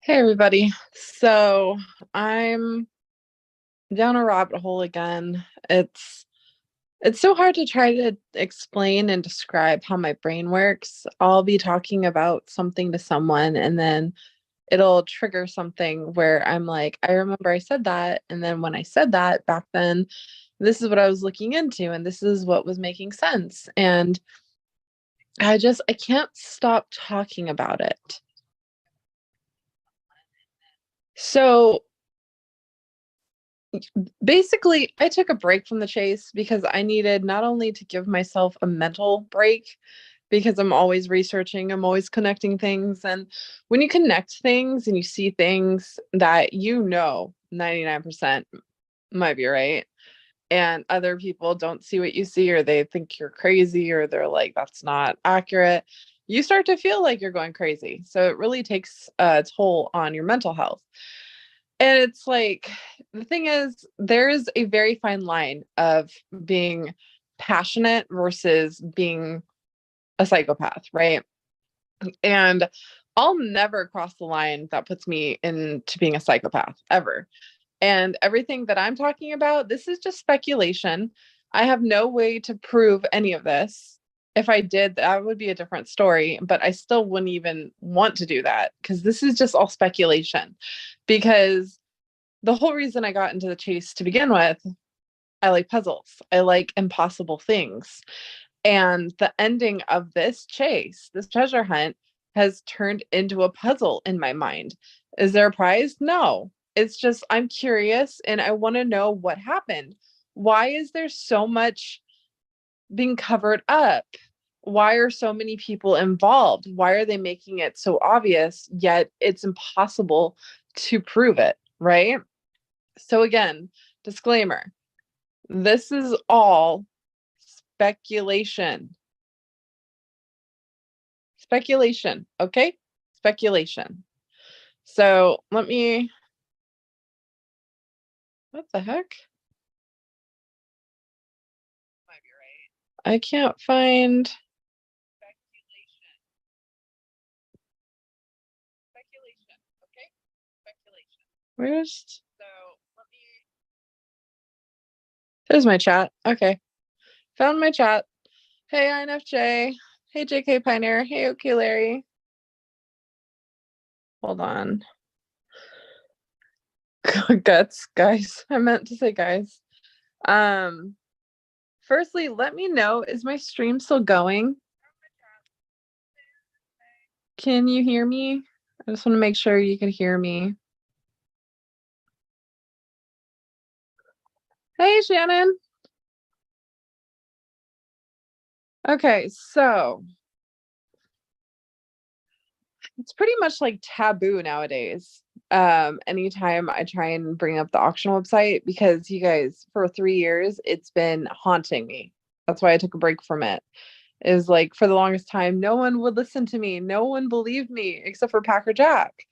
Hey everybody. So I'm down a rabbit hole again. It's so hard to try to explain and describe how my brain works. I'll be talking about something to someone and then it'll trigger something where I'm like, I remember I said that, and then when I said that back then, this is what I was looking into and this is what was making sense. And I can't stop talking about it. So basically, I took a break from the chase because I needed not only to give myself a mental break, because I'm always researching, I'm always connecting things. And when you connect things and you see things that 99% might be right, and other people don't see what you see, or they think you're crazy, or they're like, that's not accurate, you start to feel like you're going crazy. So it really takes a toll on your mental health. And it's like, the thing is, there is a very fine line of being passionate versus being a psychopath, right? And I'll never cross the line that puts me into being a psychopath ever. And everything that I'm talking about, this is just speculation. I have no way to prove any of this. If I did, that would be a different story, but I still wouldn't even want to do that because this is just all speculation. Because the whole reason I got into the chase to begin with, I like puzzles. I like impossible things. And the ending of this chase, this treasure hunt, has turned into a puzzle in my mind. Is there a prize? No. It's just I'm curious and I want to know what happened. Why is there so much being covered up? Why are so many people involved? Why are they making it so obvious, yet it's impossible to prove it, right? So, again, disclaimer, this is all speculation. Speculation, okay? Speculation. So what the heck? I can't find speculation, okay? Speculation. Where's, there's my chat. Okay. Found my chat. Hey, INFJ. Hey, JK Pioneer. Hey, okay, Larry. Hold on. Guts, guys. I meant to say guys. Um, Firstly, let me know, is my stream still going? Can you hear me? I just want to make sure you can hear me. Hey, Shannon. Okay, so it's pretty much like taboo nowadays. Anytime I try and bring up the auction website, because you guys, for 3 years, it's been haunting me. That's why I took a break from it. Is like, for the longest time, no one would listen to me. No one believed me except for Packer Jack.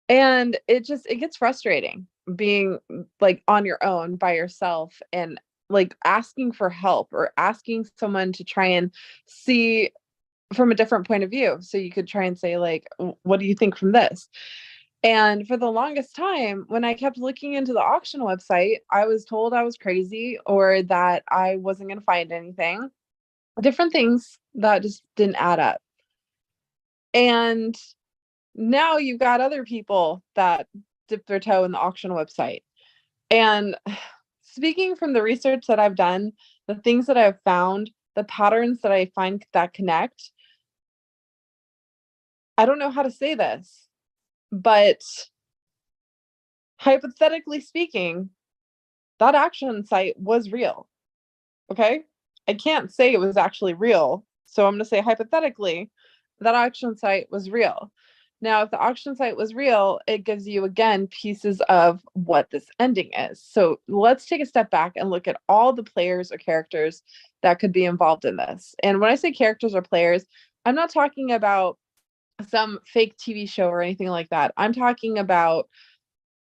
And it gets frustrating being like on your own by yourself and like asking for help or asking someone to try and see from a different point of view. So you could try and say, like, what do you think from this? And for the longest time, when I kept looking into the auction website, I was told I was crazy or that I wasn't going to find anything, different things that just didn't add up. And now you've got other people that dip their toe in the auction website. And speaking from the research that I've done, the things that I've found, the patterns that I find that connect, I don't know how to say this, but hypothetically speaking, that auction site was real. Okay. I can't say it was actually real. So I'm going to say hypothetically, that auction site was real. Now, if the auction site was real, it gives you again pieces of what this ending is. So let's take a step back and look at all the players or characters that could be involved in this. And when I say characters or players, I'm not talking about some fake TV show or anything like that. I'm talking about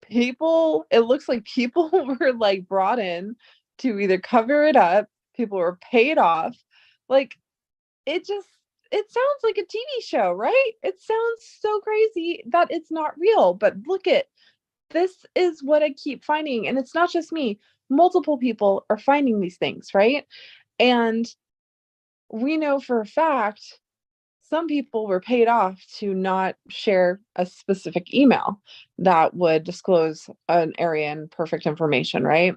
people. It looks like people were like brought in to either cover it up, people were paid off. Like, it just, it sounds like a TV show, right? It sounds so crazy that it's not real, but look at this is what I keep finding, and it's not just me. Multiple people are finding these things, right? And we know for a fact some people were paid off to not share a specific email that would disclose an area and perfect information, right?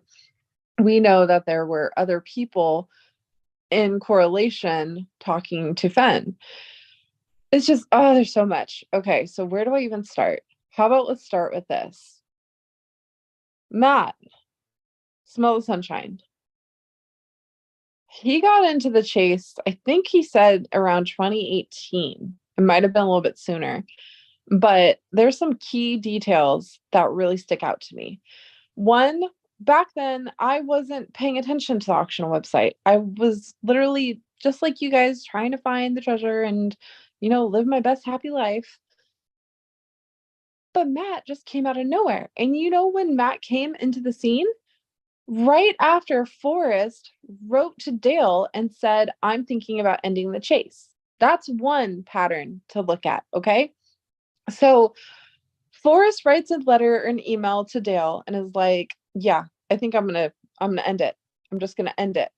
We know that there were other people in correlation talking to Fen. It's just, oh, there's so much. Okay, so where do I even start? How about let's start with this. Matt, smell the sunshine. He got into the chase, I think he said around 2018. It might have been a little bit sooner, but there's some key details that really stick out to me. One, back then, I wasn't paying attention to the auction website. I was literally just like you guys trying to find the treasure and, live my best happy life. But Matt just came out of nowhere. And when Matt came into the scene? Right after Forrest wrote to Dale and said, I'm thinking about ending the chase. That's one pattern to look at. Okay. So Forrest writes a letter or an email to Dale and is like, yeah, I think I'm gonna end it. I'm just gonna end it.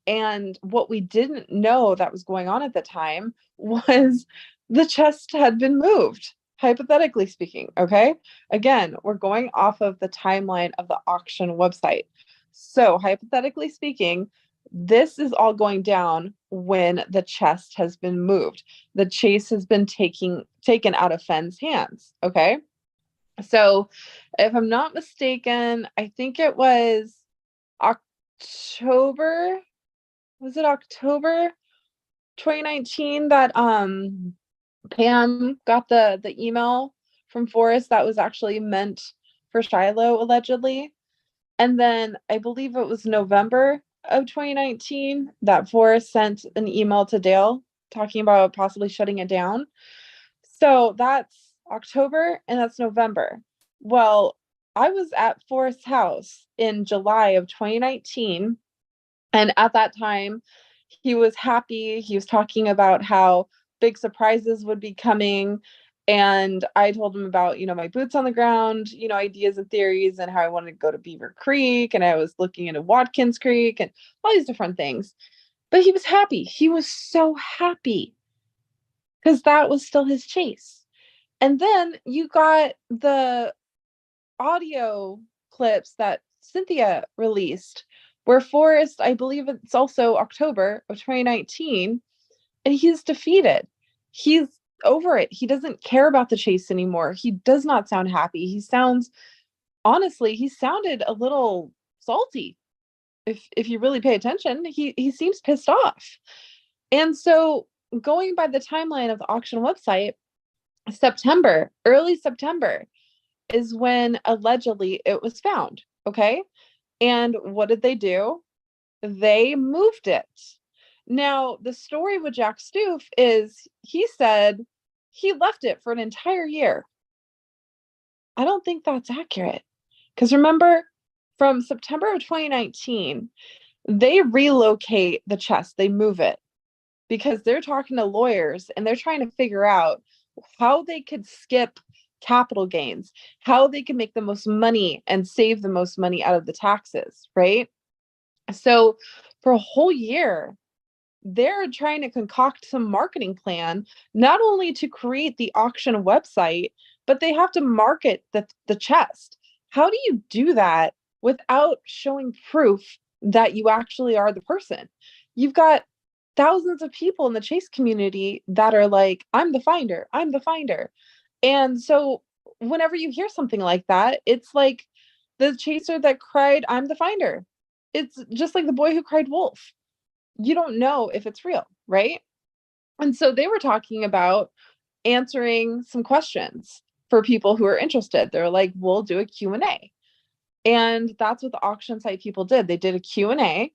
And what we didn't know that was going on at the time was the chest had been moved, hypothetically speaking. Okay. Again, we're going off of the timeline of the auction website. So, hypothetically speaking, this is all going down when the chest has been moved. The chase has been taken out of Fenn's hands. Okay. So, if I'm not mistaken, I think it was October. Was it October 2019 that Pam got the email from Forrest that was actually meant for Shiloh allegedly? And then I believe it was November of 2019 that Forrest sent an email to Dale talking about possibly shutting it down. So that's October and that's November. Well, I was at Forrest's house in July of 2019. And at that time, he was happy. He was talking about how big surprises would be coming. And I told him about, my boots on the ground, ideas and theories and how I wanted to go to Beaver Creek. And I was looking into Watkins Creek and all these different things. But he was happy. He was so happy because that was still his chase. And then you got the audio clips that Cynthia released where Forrest, I believe it's also October of 2019, and he's defeated. He's over it. He doesn't care about the chase anymore. He does not sound happy. Honestly, he sounded a little salty. If you really pay attention, he seems pissed off. And so going by the timeline of the auction website, early September is when allegedly it was found. Okay. And what did they do? They moved it. Now, the story with Jack Stoof is he said he left it for an entire year. I don't think that's accurate. Because remember, from September of 2019, they relocate the chest, they move it because they're talking to lawyers and they're trying to figure out how they could skip capital gains, how they can make the most money and save the most money out of the taxes, right? So for a whole year, they're trying to concoct some marketing plan, not only to create the auction website, but they have to market the chest. How do you do that without showing proof that you actually are the person? You've got thousands of people in the chase community that are like, I'm the finder, I'm the finder. And so whenever you hear something like that, it's like the chaser that cried, I'm the finder. It's just like the boy who cried wolf. You don't know if it's real, right? And so they were talking about answering some questions for people who are interested. They're like, we'll do a Q&A. And that's what the auction site people did. They did a Q&A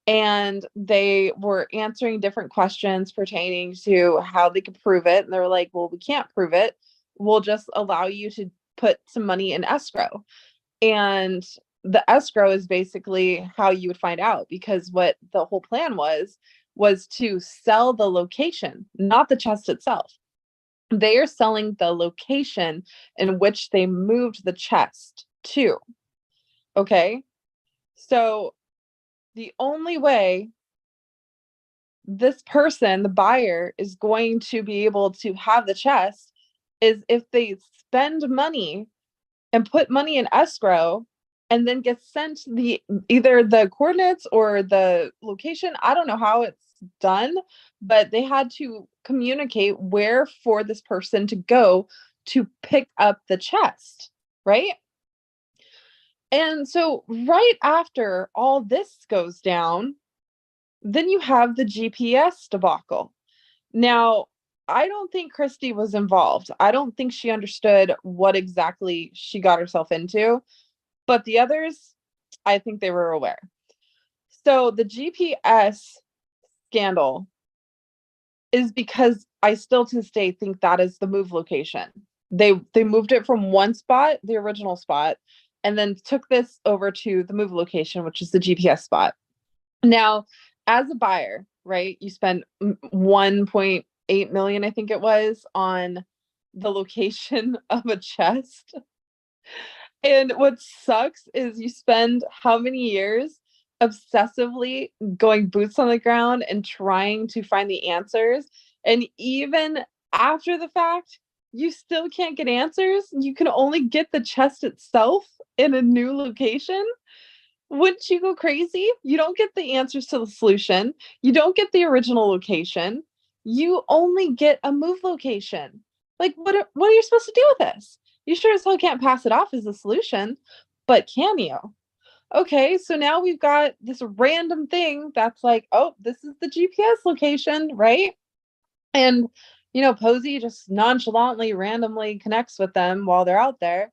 and they were answering different questions pertaining to how they could prove it. And they were like, well, we can't prove it. We'll just allow you to put some money in escrow. And the escrow is basically how you would find out, because what the whole plan was was to sell the location, not the chest itself. They are selling the location in which they moved the chest to. Okay. So the only way this person, the buyer, is going to be able to have the chest is if they spend money and put money in escrow and then get sent the either the coordinates or the location. I don't know how it's done, but they had to communicate where for this person to go to pick up the chest, right? And so right after all this goes down, then you have the GPS debacle. Now, I don't think Christy was involved. I don't think she understood what exactly she got herself into, but the others, I think they were aware. So the GPS scandal is because I still to this day think that is the move location. They moved it from one spot, the original spot, and then took this over to the move location, which is the GPS spot. Now, as a buyer, right, you spend 1.8 million, I think it was, on the location of a chest. And what sucks is you spend how many years obsessively going boots on the ground and trying to find the answers. And even after the fact, you still can't get answers. You can only get the chest itself in a new location. Wouldn't you go crazy? You don't get the answers to the solution. You don't get the original location. You only get a move location. Like, what are you supposed to do with this? You sure as hell can't pass it off as a solution, but can you? Okay, so now we've got this random thing that's like, oh, this is the GPS location, right? And Posey just nonchalantly, randomly connects with them while they're out there.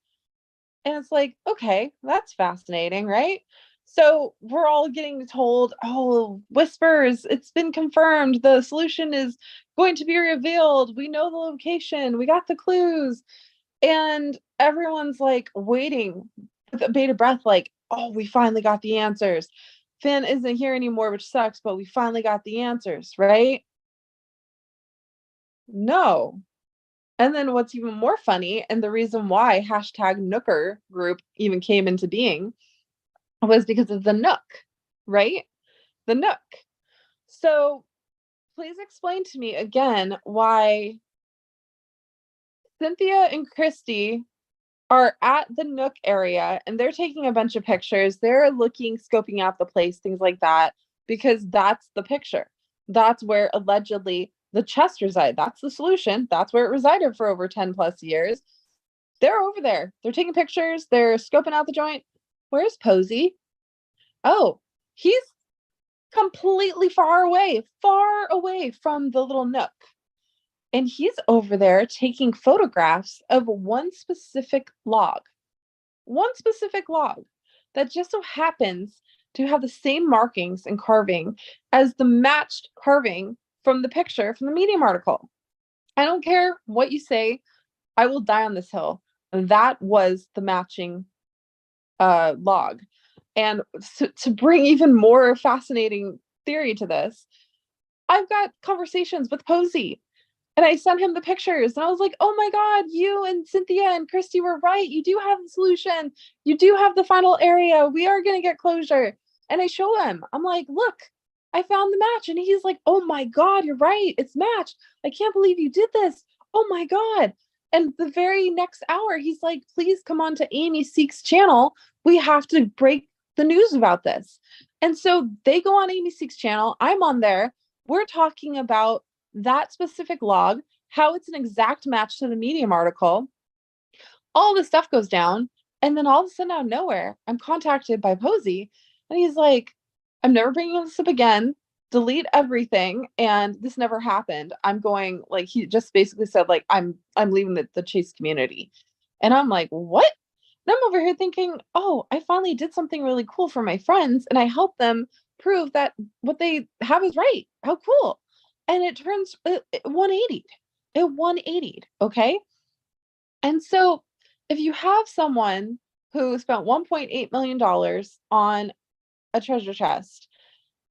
And it's like, okay, that's fascinating, right? So we're all getting told, oh, whispers, it's been confirmed. The solution is going to be revealed. We know the location. We got the clues. And everyone's like waiting with bated breath, like, oh, we finally got the answers. Finn isn't here anymore, which sucks, but we finally got the answers, right? No. And then what's even more funny, and the reason why hashtag Nooker group even came into being was because of the Nook, right? The Nook. So please explain to me again why Cynthia and Christy are at the Nook area and they're taking a bunch of pictures. They're looking, scoping out the place, things like that, because that's the picture. That's where allegedly the chest reside. That's the solution. That's where it resided for over 10 plus years. They're over there. They're taking pictures. They're scoping out the joint. Where's Posey? Oh, he's completely far away from the little Nook. And he's over there taking photographs of one specific log that just so happens to have the same markings and carving as the matched carving from the picture from the Medium article. I don't care what you say. I will die on this hill. That was the matching log. And to bring even more fascinating theory to this, I've got conversations with Posey and I sent him the pictures and I was like, oh my God, you and Cynthia and Christy were right. You do have the solution. You do have the final area. We are going to get closure. And I show him, I'm like, look, I found the match. And he's like, oh my God, you're right. It's matched. I can't believe you did this. Oh my God. And the very next hour, he's like, please come on to Amy Seek's channel. We have to break the news about this. And so they go on Amy Seek's channel. I'm on there. We're talking about that specific log, how it's an exact match to the Medium article. All this stuff goes down. And then all of a sudden, out of nowhere, I'm contacted by Posey. And he's like, I'm never bringing this up again. Delete everything. And this never happened. I'm going, like, he just basically said, like, I'm leaving the Chase community. And I'm like, what? And I'm over here thinking, oh, I finally did something really cool for my friends. And I helped them prove that what they have is right. How cool. And it turns 180. It 180. Okay. And so if you have someone who spent $1.8 million on a treasure chest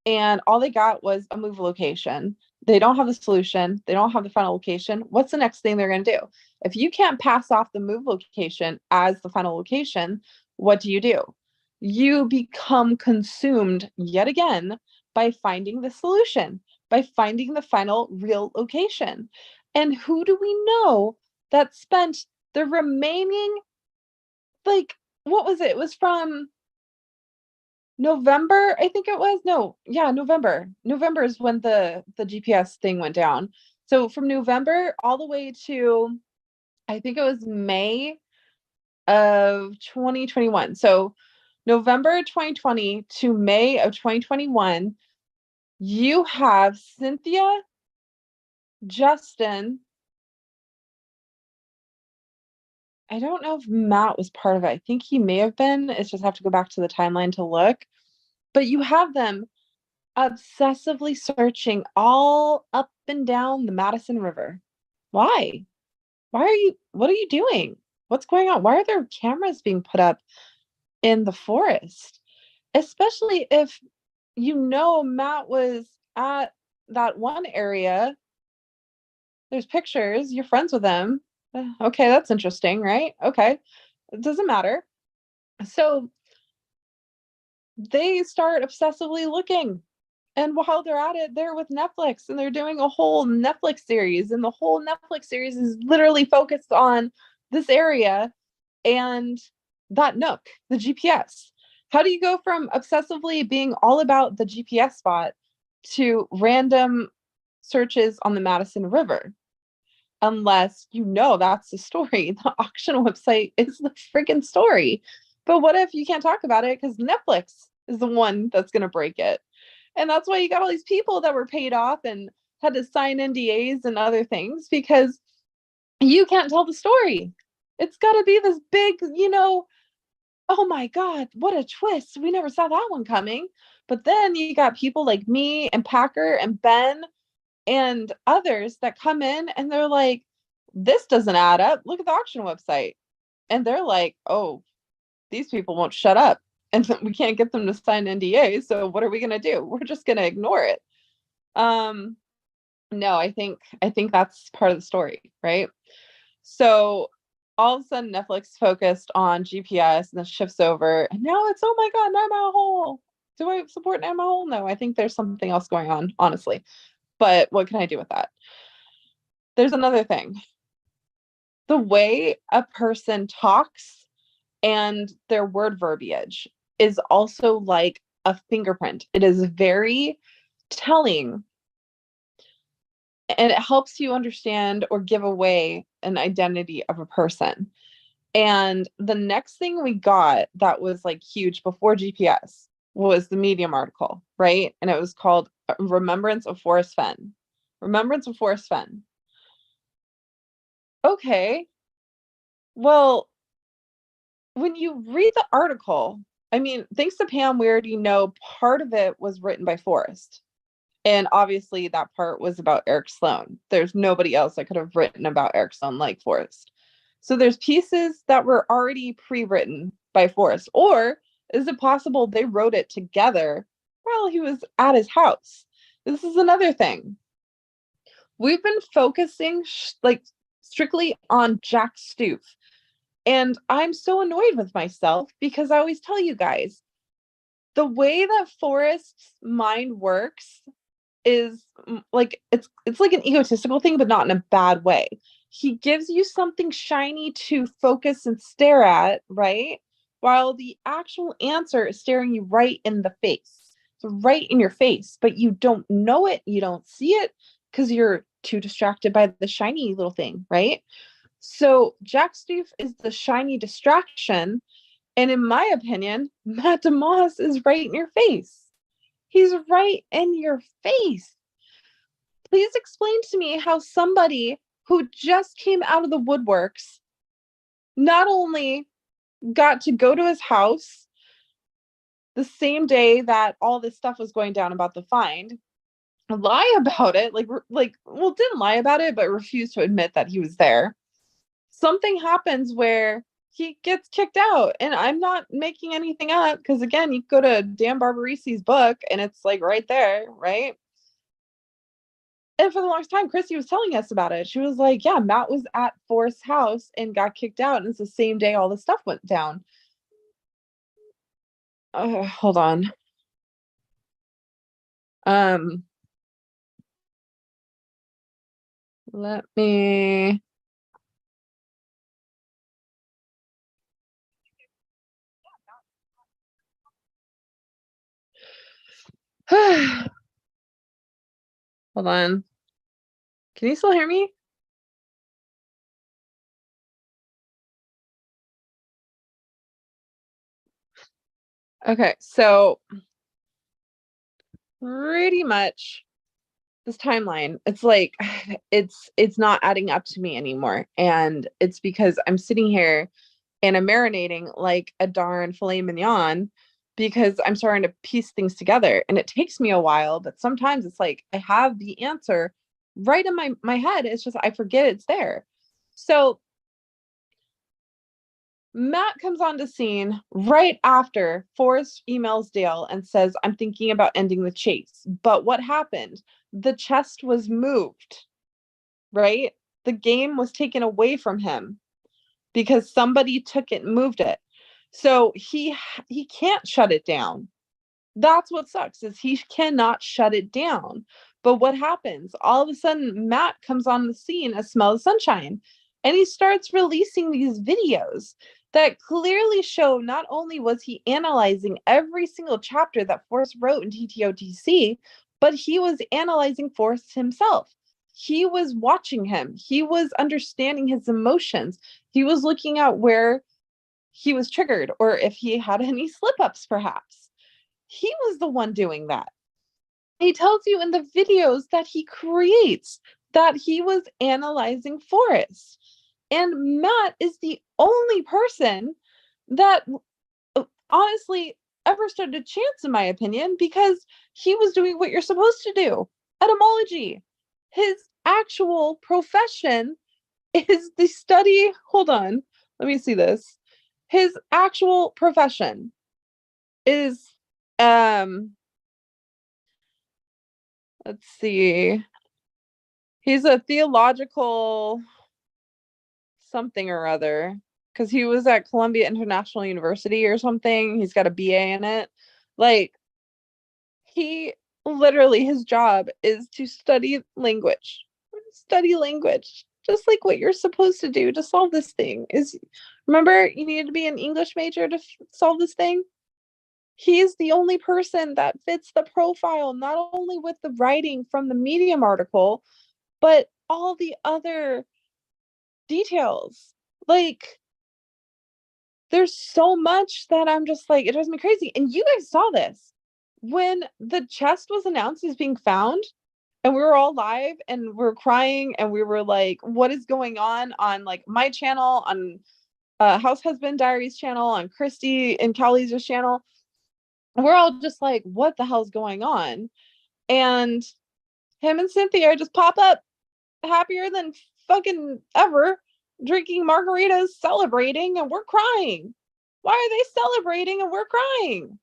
and all they got was a move location. They don't have the solution. They don't have the final location. What's the next thing they're going to do? If you can't pass off the move location as the final location, what do? You become consumed yet again by finding the solution, by finding the final real location. And who do we know that spent the remaining, like, what was it? It was from November, I think it was. No, yeah, November. November is when the GPS thing went down. So from November all the way to, I think it was May of 2021. So November 2020 to May of 2021, you have Cynthia, Justin. I don't know if Matt was part of it. I think he may have been. It's just have to go back to the timeline to look. But you have them obsessively searching all up and down the Madison River. Why? What are you doing? What's going on? Why are there cameras being put up in the forest? Especially if Matt was at that one area. There's pictures, you're friends with him. Okay, that's interesting, right? Okay. It doesn't matter. So they start obsessively looking. And while they're at it, they're with Netflix and they're doing a whole Netflix series. And the whole Netflix series is literally focused on this area and that nook, the GPS. How do you go from obsessively being all about the GPS spot to random searches on the Madison River? Unless that's the story. The auction website is the freaking story. But what if you can't talk about it because Netflix is the one that's going to break it? And that's why you got all these people that were paid off and had to sign NDAs and other things because you can't tell the story. It's got to be this big, oh my God, what a twist. We never saw that one coming. But then you got people like me and Packer and Ben and others that come in and they're like, this doesn't add up. Look at the auction website. And they're like, oh, these people won't shut up. And we can't get them to sign NDAs. So what are we going to do? We're just going to ignore it. No, I think that's part of the story, right? So all of a sudden Netflix focused on GPS and then shifts over. And now it's, oh my God, Namaha. Do I support Namaha? No, I think there's something else going on, honestly. But what can I do with that? There's another thing. The way a person talks and their word verbiage is also like a fingerprint. It is very telling and it helps you understand or give away an identity of a person. And the next thing we got that was like huge before GPS was the Medium article, right? And it was called Remembrance of Forrest Fenn. Remembrance of Forrest Fenn. Okay. Well, when you read the article, I mean, thanks to Pam, we already know part of it was written by Forrest. And obviously that part was about Eric Sloan. There's nobody else that could have written about Eric Sloan like Forrest. So there's pieces that were already pre-written by Forrest. Or is it possible they wrote it together while he was at his house? This is another thing. We've been focusing like strictly on Jack Stoof. And I'm so annoyed with myself because I always tell you guys, the way that Forrest's mind works is like it's like an egotistical thing, but not in a bad way. He gives you something shiny to focus and stare at, right? While the actual answer is staring you right in the face. So right in your face, but you don't know it, you don't see it because you're too distracted by the shiny little thing, right? So Jack Stoof is the shiny distraction. And in my opinion, Matt DeMoss is right in your face. He's right in your face. Please explain to me how somebody who just came out of the woodworks not only got to go to his house the same day that all this stuff was going down about the find, lie about it, didn't lie about it, but refused to admit that he was there. Something happens where he gets kicked out. And I'm not making anything up because, again, you go to Dan Barbarisi's book and it's like right there, right? And for the longest time, Christy was telling us about it. She was like, yeah, Matt was at Forrest's house and got kicked out. And it's the same day all the stuff went down. Hold on. Um, let me. Hold on. Can you still hear me? Okay, so pretty much this timeline, it's like it's not adding up to me anymore. And it's because I'm sitting here and I'm marinating like a darn filet mignon because I'm starting to piece things together. And it takes me a while, but sometimes it's like I have the answer right in my head. It's just I forget it's there. So Matt comes on the scene right after Forrest emails Dale and says, I'm thinking about ending the chase. But what happened? The chest was moved, right? The game was taken away from him because somebody took it and moved it. So he can't shut it down. That's what sucks is he cannot shut it down. But what happens? All of a sudden, Matt comes on the scene as Smell the Sunshine, and he starts releasing these videos that clearly show not only was he analyzing every single chapter that Forrest wrote in TTOTC, but he was analyzing Forrest himself. He was watching him. He was understanding his emotions. He was looking at where he was triggered or if he had any slip ups, perhaps. He was the one doing that. He tells you in the videos that he creates that he was analyzing Forrest. And Matt is the only person that honestly ever stood a chance, in my opinion, because he was doing what you're supposed to do, etymology. His actual profession is the study. Hold on, let me see this. His actual profession is let's see. He's a theological something or other because he was at Columbia International University or something. He's got a BA in it. Like, he literally, his job is to study language, just like what you're supposed to do to solve this thing. Is remember, you needed to be an English major to solve this thing. He's the only person that fits the profile, not only with the writing from the Medium article, but all the other details. Like, there's so much that I'm just like, it drives me crazy. And you guys saw this when the chest was announced as being found, and we were all live and we're crying and we were like, what is going on like my channel, on House Husband Diaries channel, on Christy and Callie's channel. We're all just like, what the hell's going on? And him and Cynthia just pop up happier than fucking ever, drinking margaritas, celebrating, and we're crying. Why are they celebrating and we're crying?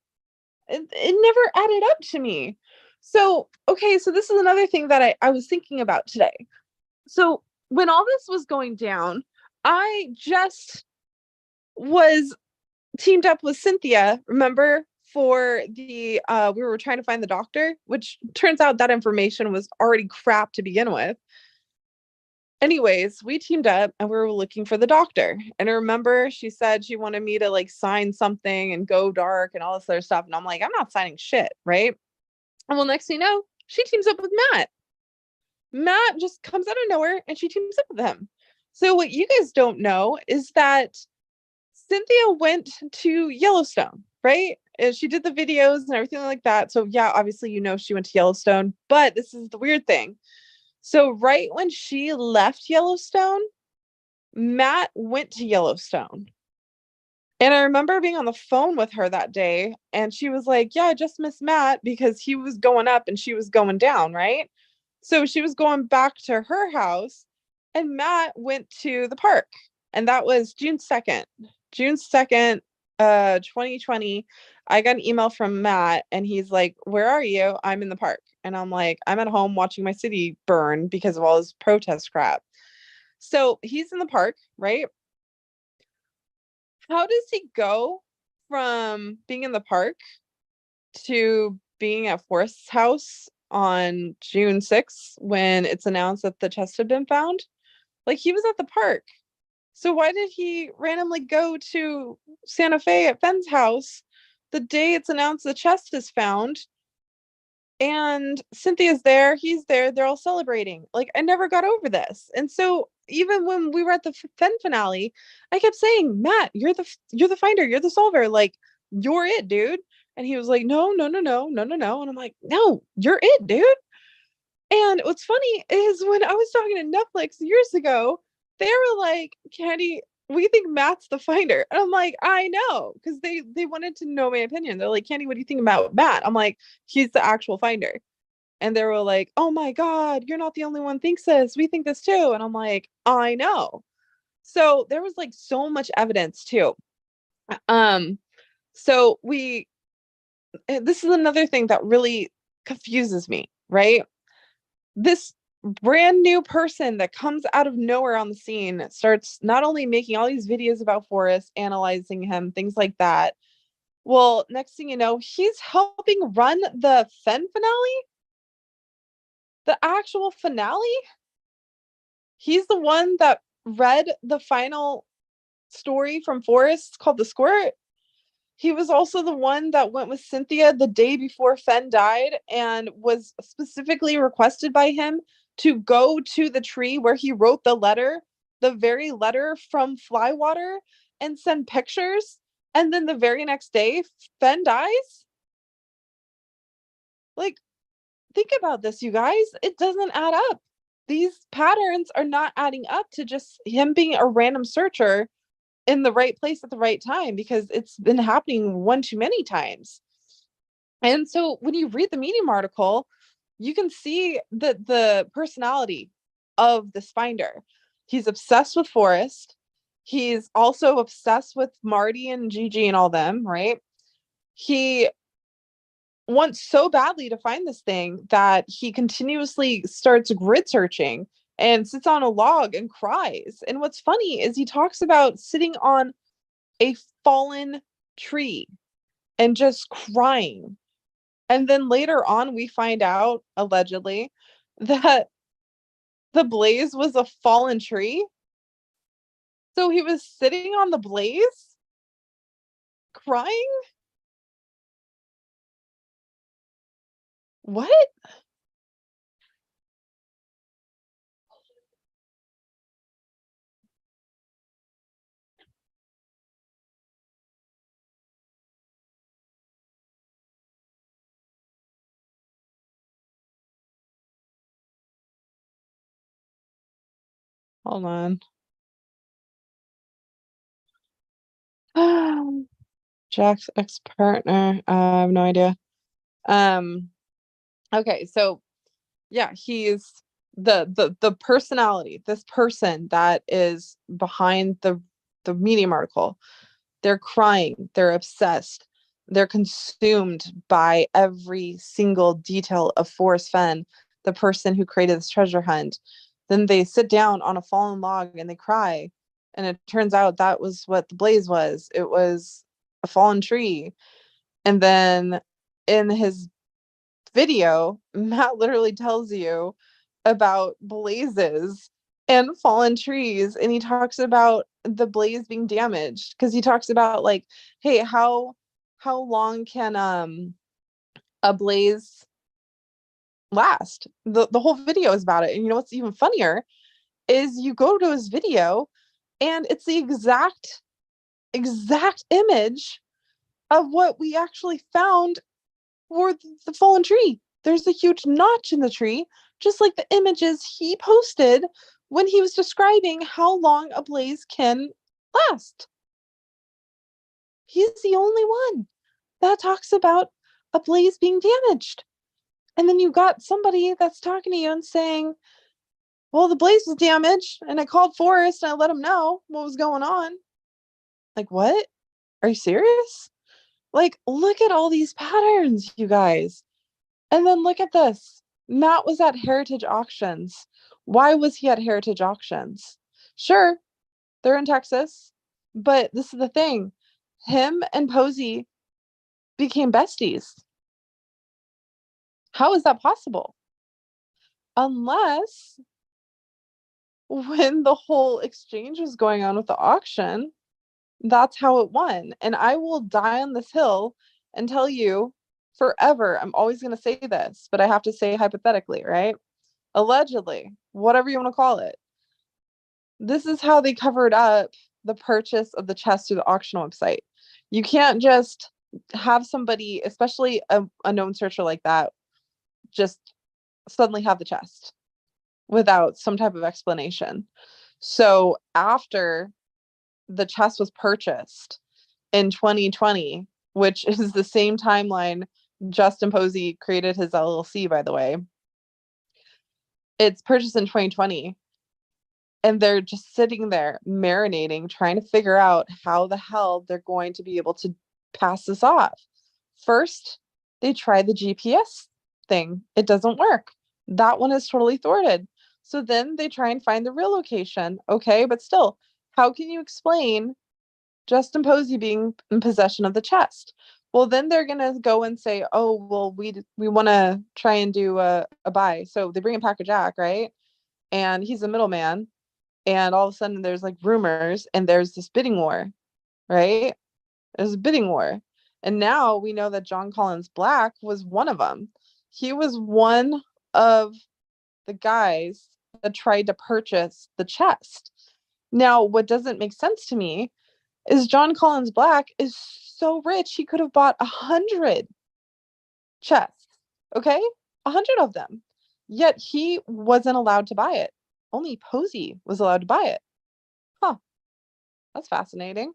It never added up to me. So, okay, so this is another thing that I was thinking about today. So, when all this was going down, I just was teamed up with Cynthia, remember, for the we were trying to find the doctor, which turns out that information was already crap to begin with. Anyways, we teamed up and we were looking for the doctor. And I remember she said she wanted me to like sign something and go dark and all this other stuff. And I'm like, I'm not signing shit, right? And well, next thing you know, she teams up with Matt. Matt just comes out of nowhere and she teams up with him. So what you guys don't know is that Cynthia went to Yellowstone, right? And she did the videos and everything like that. So yeah, obviously, you know, she went to Yellowstone, but this is the weird thing. So right when she left Yellowstone, Matt went to Yellowstone. And I remember being on the phone with her that day, and she was like, yeah, I just missed Matt because he was going up and she was going down, right? So she was going back to her house, and Matt went to the park. and that was June 2nd. June 2nd, 2020. I got an email from Matt and he's like, "Where are you?" "I'm in the park." And I'm like, "I'm at home watching my city burn because of all this protest crap." So he's in the park, right? How does he go from being in the park to being at Forrest's house on June 6th when it's announced that the chest had been found? Like, he was at the park. So why did he randomly go to Santa Fe at Fenn's house the day it's announced the chest is found? And Cynthia's there, he's there, they're all celebrating. Like, I never got over this. And so even when we were at the Fenn finale, I kept saying, "Matt, you're the finder, you're the solver, like, you're it, dude." And he was like, "No, no, no, no, no, no, no." And I'm like, "No, you're it, dude." And what's funny is when I was talking to Netflix years ago, they were like, "Candy, we think Matt's the finder." And I'm like, "I know," because they wanted to know my opinion. They're like, "Candy, what do you think about Matt?" I'm like, "He's the actual finder." And they were like, "Oh my God, you're not the only one thinks this. We think this too." And I'm like, "I know." So there was like so much evidence too. Um, so this is another thing that really confuses me, right? This brand new person that comes out of nowhere on the scene starts not only making all these videos about Forrest, analyzing him, things like that. Well, next thing you know, he's helping run the Fenn finale, the actual finale. He's the one that read the final story from Forrest called The Squirt. He was also the one that went with Cynthia the day before Fenn died and was specifically requested by him to go to the tree where he wrote the letter, the very letter from Flywater, and send pictures. And then the very next day, Fenn dies. Like, think about this, you guys. It doesn't add up. These patterns are not adding up to just him being a random searcher in the right place at the right time, because it's been happening one too many times. And so when you read the Medium article, you can see the personality of this finder. He's obsessed with Forrest. He's also obsessed with Marty and Gigi and all them, right? He wants so badly to find this thing that he continuously starts grid searching and sits on a log and cries. And what's funny is he talks about sitting on a fallen tree and just crying. And then later on, we find out, allegedly, that the blaze was a fallen tree. So he was sitting on the blaze, crying? What? Hold on. Jack's ex-partner. I have no idea. Um, okay, so yeah, he's the personality, this person that is behind the Medium article. They're crying, they're obsessed, they're consumed by every single detail of Forrest Fenn, the person who created this treasure hunt. Then they sit down on a fallen log and they cry. And it turns out that was what the blaze was. It was a fallen tree. And then in his video, Matt literally tells you about blazes and fallen trees. And he talks about the blaze being damaged because he talks about, like, hey, how long can a blaze last? The whole video is about it. And you know what's even funnier is you go to his video and it's the exact image of what we actually found for the fallen tree. There's a huge notch in the tree, just like the images he posted when he was describing how long a blaze can last. He's the only one that talks about a blaze being damaged. And then you got somebody that's talking to you and saying Well, the blaze was damaged and I called Forrest and I let him know what was going on. Like, what? Are you serious? Like, look at all these patterns, you guys. And then look at this. Matt was at Heritage Auctions. Why was he at Heritage Auctions? Sure, they're in Texas, but this is the thing. Him and Posey became besties. How is that possible? Unless when the whole exchange was going on with the auction, that's how it won. And I will die on this hill and tell you forever, I'm always going to say this, but I have to say hypothetically, right? Allegedly, whatever you want to call it. This is how they covered up the purchase of the chest through the auction website. You can't just have somebody, especially a known searcher like that, just suddenly have the chest without some type of explanation. So after the chest was purchased in 2020, which is the same timeline Justin Posey created his LLC, by the way, it's purchased in 2020. And they're just sitting there marinating, trying to figure out how the hell they're going to be able to pass this off. First, they try the GPS thing. It doesn't work. That one is totally thwarted. So then they try and find the real location. Okay, but still, how can you explain Justin Posey being in possession of the chest? Well, then they're gonna go and say, "Oh, well, we want to try and do a buy." So they bring in Packer Jack, right? And he's a middleman, and all of a sudden there's like rumors and there's this bidding war, right? There's a bidding war. And now we know that John Collins Black was one of them. He was one of the guys that tried to purchase the chest. Now, what doesn't make sense to me is John Collins Black is so rich, he could have bought 100 chests, okay? 100 of them. Yet he wasn't allowed to buy it. Only Posey was allowed to buy it. Huh, that's fascinating.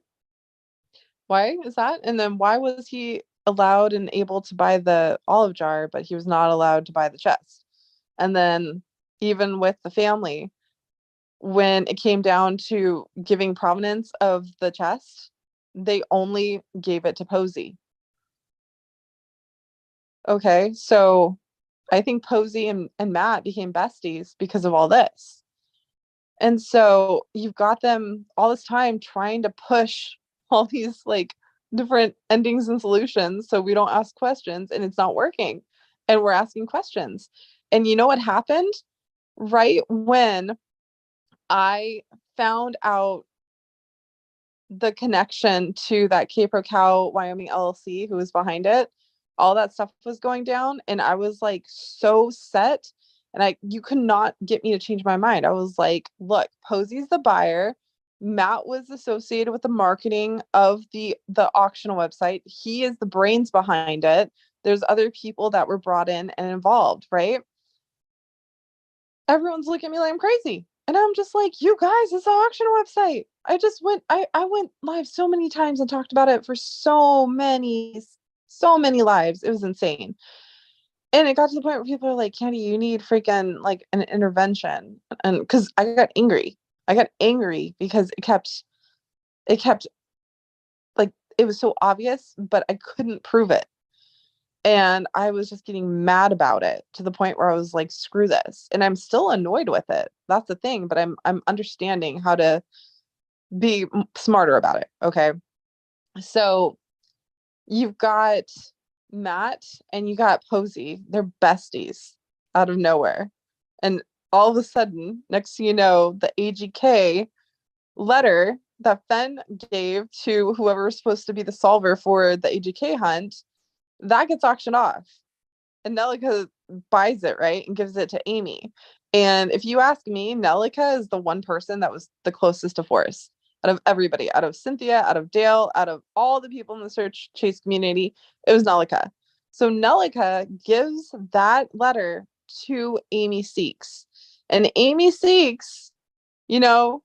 Why is that? And then why was he allowed and able to buy the olive jar, but he was not allowed to buy the chest? And then even with the family, when it came down to giving provenance of the chest, they only gave it to Posey. Okay, so I think Posey and Matt became besties because of all this. And so you've got them all this time trying to push all these like different endings and solutions so we don't ask questions, and it's not working. And we're asking questions. And you know what happened? Right when I found out the connection to that Cape Cow Wyoming LLC who was behind it, all that stuff was going down, and I was like so set, and you could not get me to change my mind. I was like, look, Posey's the buyer. Matt was associated with the marketing of the auction website. He is the brains behind it. There's other people that were brought in and involved, right? Everyone's looking at me like I'm crazy. And I'm just like, you guys, it's an auction website. I went live so many times and talked about it for so many lives. It was insane. And it got to the point where people are like, Candy, you need freaking like an intervention. And because I got angry. I got angry because it kept like it was so obvious, but I couldn't prove it. And I was just getting mad about it to the point where I was like, screw this. And I'm still annoyed with it. That's the thing, but I'm understanding how to be smarter about it. Okay. So you've got Matt and you got Posey. They're besties out of nowhere. And all of a sudden, next thing you know, the AGK letter that Fenn gave to whoever was supposed to be the solver for the AGK hunt, that gets auctioned off. And Nelica buys it, right, and gives it to Amy. And if you ask me, Nelica is the one person that was the closest to Forrest out of everybody, out of Cynthia, out of Dale, out of all the people in the search chase community. It was Nelica. So Nelica gives that letter to Amy Seeks, and Amy Seeks,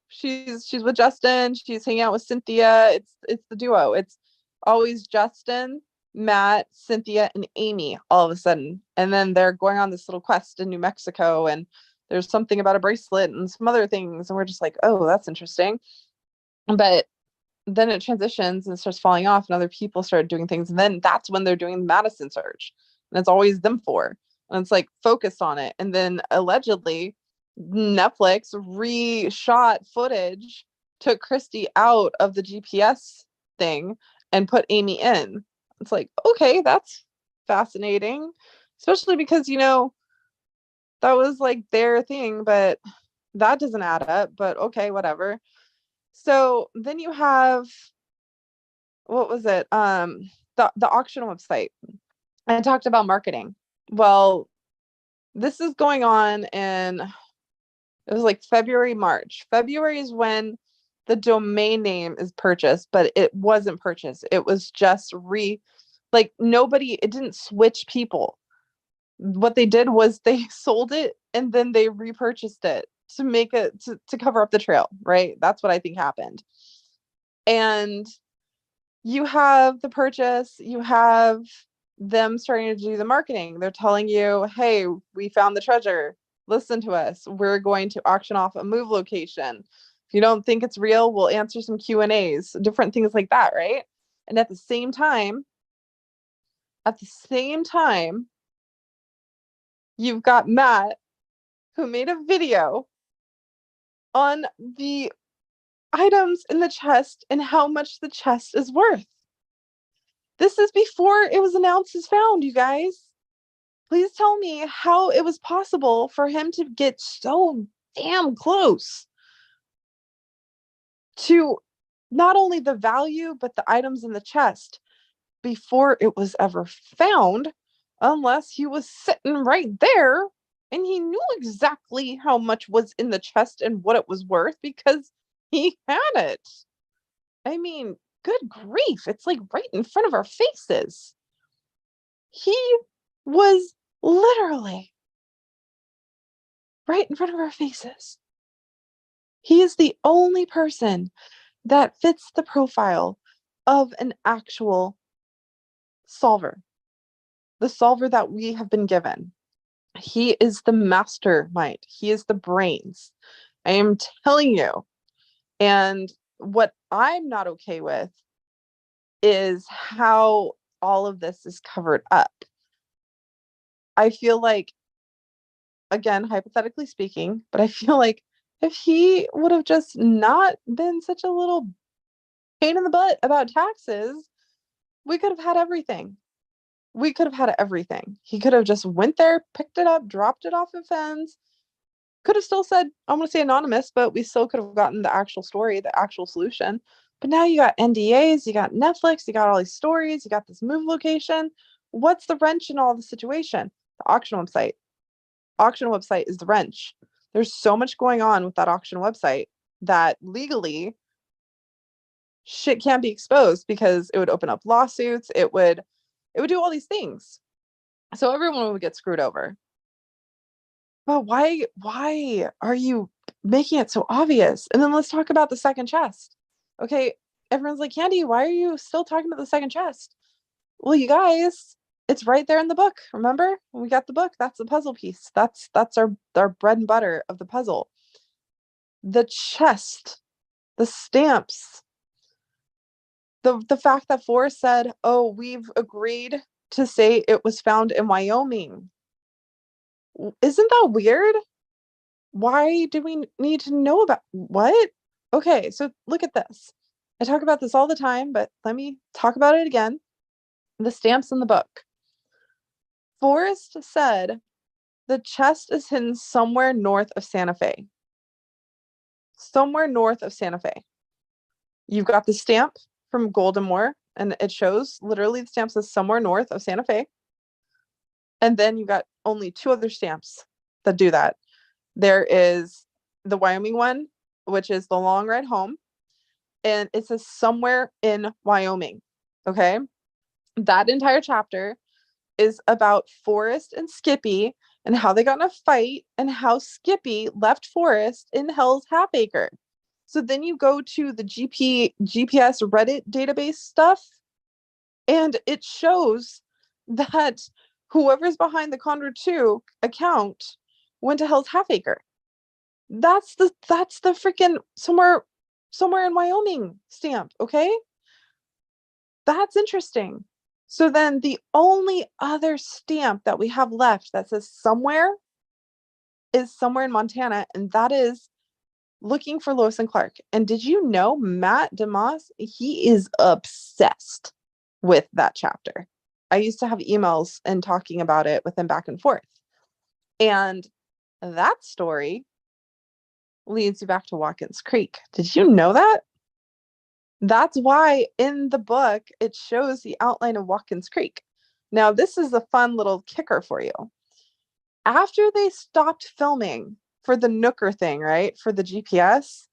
she's with Justin. She's hanging out with Cynthia. It's the duo. It's always Justin, Matt, Cynthia, and Amy all of a sudden. And then they're going on this little quest in New Mexico, and there's something about a bracelet and some other things. And we're just like, oh, that's interesting. But then it transitions and starts falling off, and other people start doing things. And then that's when they're doing the Madison search. And it's always them four. And it's like focused on it. And then allegedly, Netflix reshot footage, took Christy out of the GPS thing and put Amy in. It's like, okay, that's fascinating. Especially because, that was like their thing, but that doesn't add up. But okay, whatever. So then you have, what was it? The auction website. I talked about marketing. Well, this is going on in, it was like February, March. February is when the domain name is purchased, but it wasn't purchased. It was just like nobody, it didn't switch people. What they did was they sold it and then they repurchased it to make it to cover up the trail, right? That's what I think happened. And you have the purchase, you have them starting to do the marketing. They're telling you, hey, we found the treasure. Listen to us. We're going to auction off a move location. If you don't think it's real, we'll answer some Q&As, different things like that, right? And at the same time, you've got Matt, who made a video on the items in the chest and how much the chest is worth. This is before it was announced as found, you guys. Please tell me how it was possible for him to get so damn close to not only the value, but the items in the chest before it was ever found, unless he was sitting right there and he knew exactly how much was in the chest and what it was worth because he had it. I mean, good grief. It's like right in front of our faces. He was literally right in front of our faces. He is the only person that fits the profile of an actual solver, the solver that we have been given. He is the mastermind. He is the brains. I am telling you. And what I'm not okay with is how all of this is covered up. I feel like, again, hypothetically speaking, but I feel like if he would have just not been such a little pain in the butt about taxes, we could have had everything. We could have had everything. He could have just went there, picked it up, dropped it off of fence. Could have still said, I'm going to say anonymous, but we still could have gotten the actual story, the actual solution. But now you got NDAs, you got Netflix, you got all these stories, you got this move location. What's the wrench in all the situation? The auction website. Auction website is the wrench. There's so much going on with that auction website that legally shit can't be exposed because it would open up lawsuits. It would do all these things. So everyone would get screwed over. But why are you making it so obvious? And then let's talk about the second chest. Okay, everyone's like, Candy, why are you still talking about the second chest? Well, you guys, it's right there in the book. Remember? When we got the book, that's the puzzle piece. That's our bread and butter of the puzzle. The chest, the stamps, the fact that Forrest said, oh, we've agreed to say it was found in Wyoming. Isn't that weird? Why do we need to know about what? Okay, so look at this. I talk about this all the time, but let me talk about it again. The stamps in the book. Forrest said the chest is hidden somewhere north of Santa Fe. Somewhere north of Santa Fe. You've got the stamp from Goldenmore, and it shows literally the stamp says somewhere north of Santa Fe. And then you got only two other stamps that do that. There is the Wyoming one, which is the long ride home. And it says somewhere in Wyoming. Okay. That entire chapter is about Forrest and Skippy and how they got in a fight and how Skippy left Forrest in Hell's Halfacre. So then you go to the GPS Reddit database stuff, and it shows that whoever's behind the Condor 2 account went to Hell's Halfacre. That's the freaking somewhere in Wyoming stamp, okay? That's interesting. So then the only other stamp that we have left that says somewhere is somewhere in Montana, and that is looking for Lois and Clark. And did you know Matt DeMoss, he is obsessed with that chapter. I used to have emails and talking about it with him back and forth. And that story leads you back to Watkins Creek. Did you know that? That's why in the book it shows the outline of Watkins Creek. Now, this is a fun little kicker for you. After they stopped filming for the Nooker thing, right, for the GPS,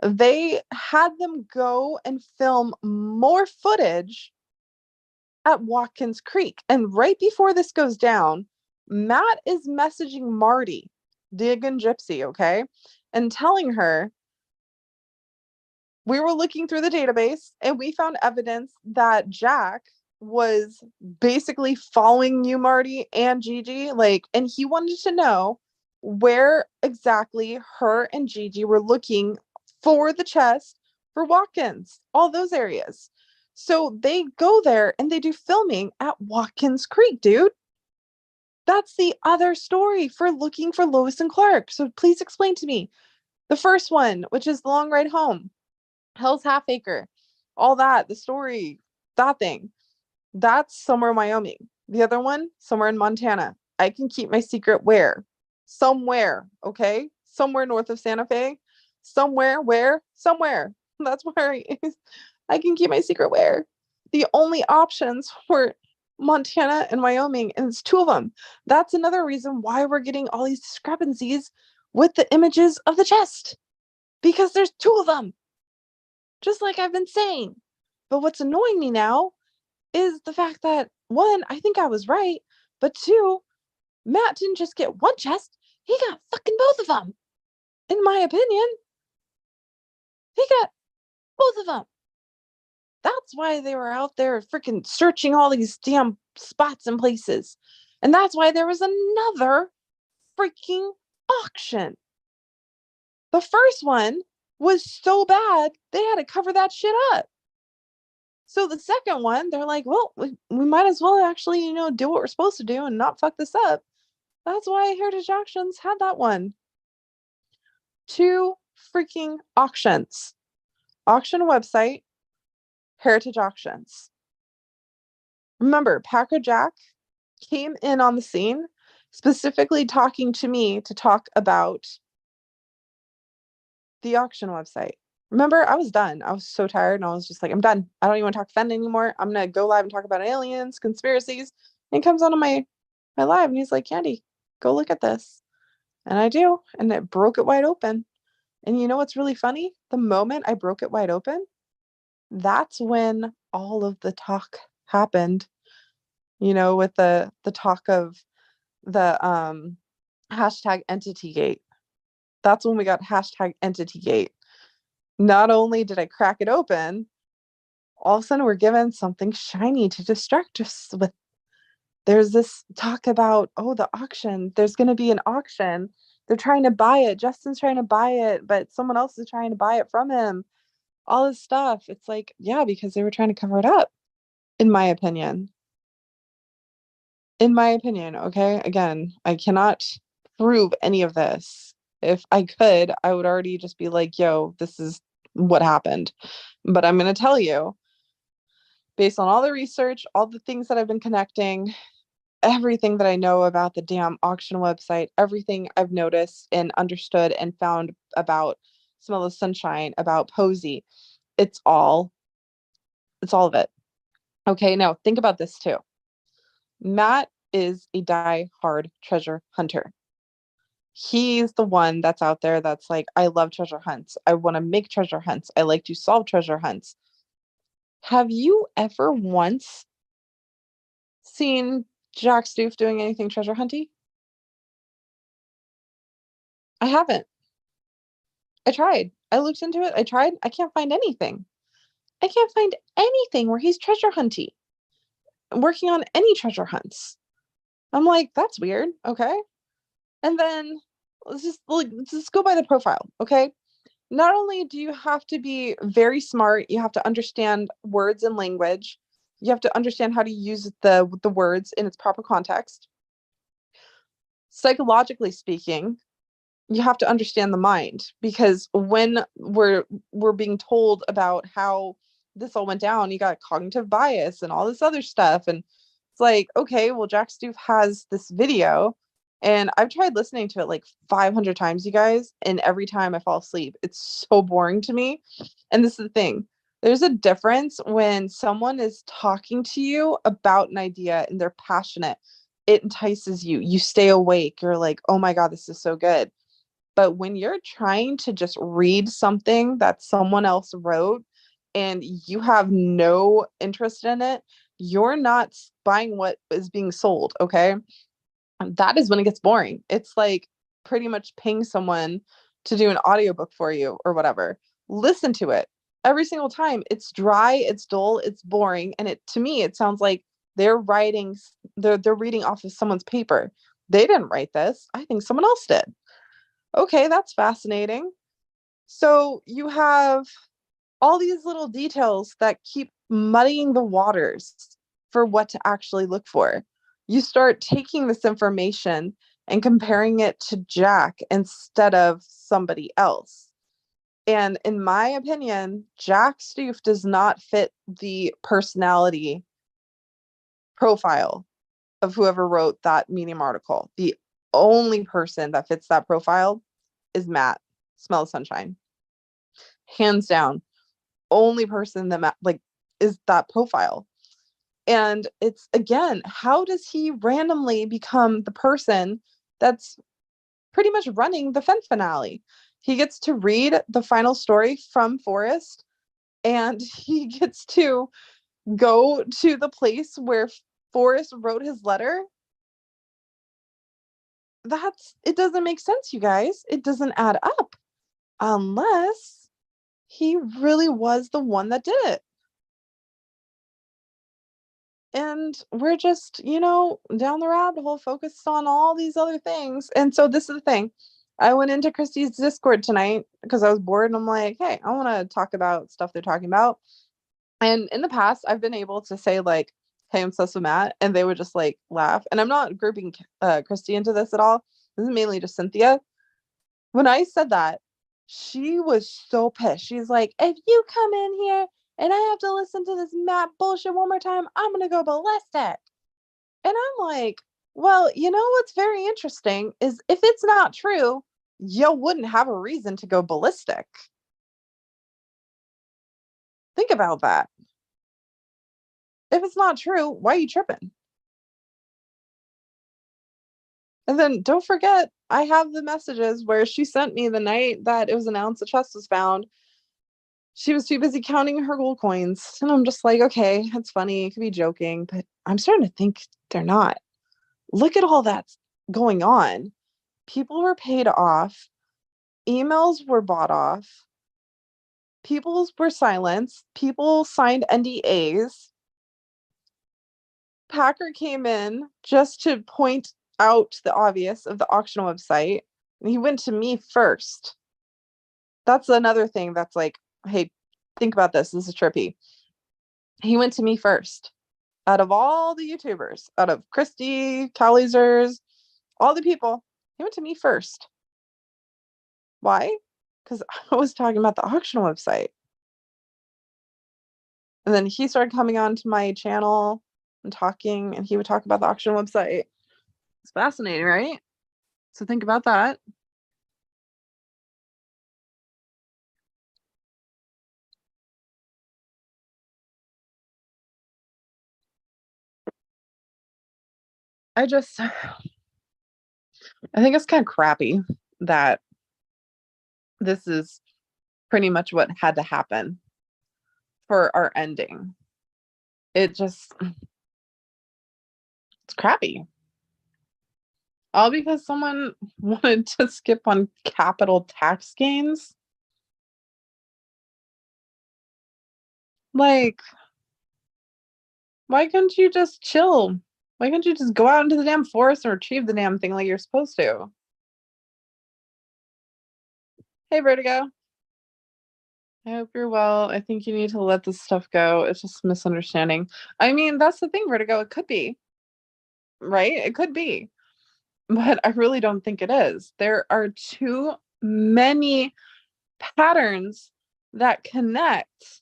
they had them go and film more footage at Watkins Creek. And right before this goes down, Matt is messaging Marty, Diggin' Gypsy, okay, and telling her, we were looking through the database and we found evidence that Jack was basically following you, Marty, and Gigi. Like, and he wanted to know where exactly her and Gigi were looking for the chest for Watkins, all those areas. So they go there and they do filming at Watkins Creek, dude. That's the other story for looking for Lois and Clark. So please explain to me the first one, which is The Long Ride Home, Hell's Halfacre, all that, the story, that thing. That's somewhere in Wyoming. The other one, somewhere in Montana. I can keep my secret where? Somewhere, okay? Somewhere north of Santa Fe. Somewhere where? Somewhere. That's where I can keep my secret where. The only options were Montana and Wyoming, and it's two of them. That's another reason why we're getting all these discrepancies with the images of the chest, because there's two of them, just like I've been saying. But what's annoying me now is the fact that, one, I think I was right, but two, Matt didn't just get one chest, he got fucking both of them. In my opinion, he got both of them. That's why they were out there freaking searching all these damn spots and places. And that's why there was another freaking auction. The first one was so bad, they had to cover that shit up. So the second one, they're like, well, we might as well actually, do what we're supposed to do and not fuck this up. That's why Heritage Auctions had that one. 2 freaking auctions. Auction website, Heritage Auctions. Remember, Packer Jack came in on the scene specifically talking to me to talk about the auction website. Remember, I was done. I was so tired and I was just like, I'm done. I don't even want to talk Fenn anymore. I'm going to go live and talk about aliens, conspiracies. And he comes onto my live and he's like, Candy, go look at this. And I do. And it broke it wide open. And you know what's really funny? The moment I broke it wide open, that's when all of the talk happened, with the talk of the hashtag EntityGate. That's when we got hashtag EntityGate. Not only did I crack it open, all of a sudden we're given something shiny to distract us with. There's this talk about, the auction. There's going to be an auction. They're trying to buy it. Justin's trying to buy it, but someone else is trying to buy it from him. All this stuff. It's like, yeah, because they were trying to cover it up, in my opinion. In my opinion, okay? Again, I cannot prove any of this. If I could, I would already just be like, yo, this is what happened. But I'm going to tell you, based on all the research, all the things that I've been connecting, everything that I know about the damn auction website, everything I've noticed and understood and found about Smell of Sunshine, about Posey, it's all of it. Okay, now think about this too. Matt is a die-hard treasure hunter. He's the one that's out there that's like, I love treasure hunts. I want to make treasure hunts. I like to solve treasure hunts. Have you ever once seen Jack Stoof doing anything treasure hunty? I haven't. I tried. I looked into it. I tried. I can't find anything. I can't find anything where he's treasure hunty, working on any treasure hunts. I'm like, that's weird. Okay. And then let's just go by the profile, okay? Not only do you have to be very smart, you have to understand words and language. You have to understand how to use the words in its proper context. Psychologically speaking, you have to understand the mind, because when we're being told about how this all went down, you got cognitive bias and all this other stuff, and it's like, okay, well, Jack Stoof has this video, and I've tried listening to it like 500 times, you guys, and every time I fall asleep. It's so boring to me. And this is the thing, there's a difference when someone is talking to you about an idea and they're passionate. It entices you, you stay awake, you're like, oh my god, this is so good. But when you're trying to just read something that someone else wrote and you have no interest in it, you're not buying what is being sold, okay? And that is when it gets boring. It's like pretty much paying someone to do an audiobook for you or whatever. Listen to it every single time. It's dry, it's dull, it's boring, and it, to me, it sounds like they're writing they're reading off of someone's paper. They didn't write this. I think someone else did. Okay, that's fascinating. So you have all these little details that keep muddying the waters for what to actually look for. You start taking this information and comparing it to Jack instead of somebody else. And in my opinion, Jack Stoof does not fit the personality profile of whoever wrote that Medium article. The only person that fits that profile is Matt, Smell of Sunshine. Hands down, only person that like is that profile. And it's, again, how does he randomly become the person that's pretty much running the Fence finale? He gets to read the final story from Forrest, and he gets to go to the place where Forrest wrote his letter. That's, it doesn't make sense, you guys. It doesn't add up unless he really was the one that did it. And we're just, down the rabbit hole focused on all these other things. And so this is the thing. I went into Christy's Discord tonight because I was bored, and I'm like, hey, I want to talk about stuff they're talking about. And in the past, I've been able to say like, hey, I'm sus with Matt, and they would just like laugh. And I'm not grouping Christy into this at all. This is mainly just Cynthia. When I said that, she was so pissed. She's like, if you come in here and I have to listen to this Matt bullshit one more time, I'm gonna go ballistic. And I'm like, well, what's very interesting is if it's not true, you wouldn't have a reason to go ballistic. Think about that. If it's not true, why are you tripping? And then don't forget, I have the messages where she sent me the night that it was announced the chest was found. She was too busy counting her gold coins. And I'm just like, okay, it's funny. It could be joking, but I'm starting to think they're not. Look at all that's going on. People were paid off, emails were bought off, people were silenced, people signed NDAs. Packer came in just to point out the obvious of the auction website, and he went to me first. That's another thing that's like, hey, think about this. This is trippy. He went to me first. Out of all the YouTubers, out of Christy, Tallysers, all the people, he went to me first. Why? Because I was talking about the auction website. And then he started coming onto my channel and talking, and he would talk about the auction website. It's fascinating, right? So think about that. I just, I think it's kind of crappy that this is pretty much what had to happen for our ending. It just, it's crappy. All because someone wanted to skip on capital tax gains. Like, why couldn't you just chill? Why couldn't you just go out into the damn forest and retrieve the damn thing like you're supposed to? Hey, Vertigo. I hope you're well. I think you need to let this stuff go. It's just misunderstanding. I mean, that's the thing, Vertigo. It could be, right? It could be, but I really don't think it is. There are too many patterns that connect.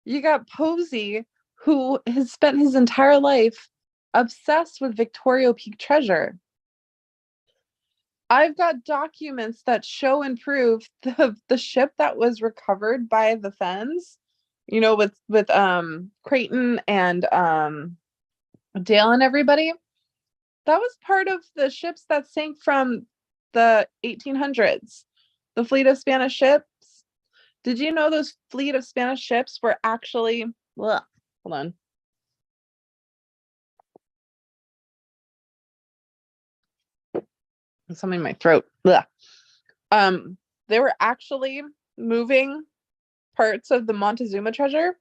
You got Posey, who has spent his entire life obsessed with Victoria Peak treasure. I've got documents that show and prove the ship that was recovered by the Fens, with Creighton and Dale and everybody. That was part of the ships that sank from the 1800s. The fleet of Spanish ships. Did you know those fleet of Spanish ships were actually ugh, hold on. Something in my throat. Ugh. They were actually moving parts of the Montezuma treasure.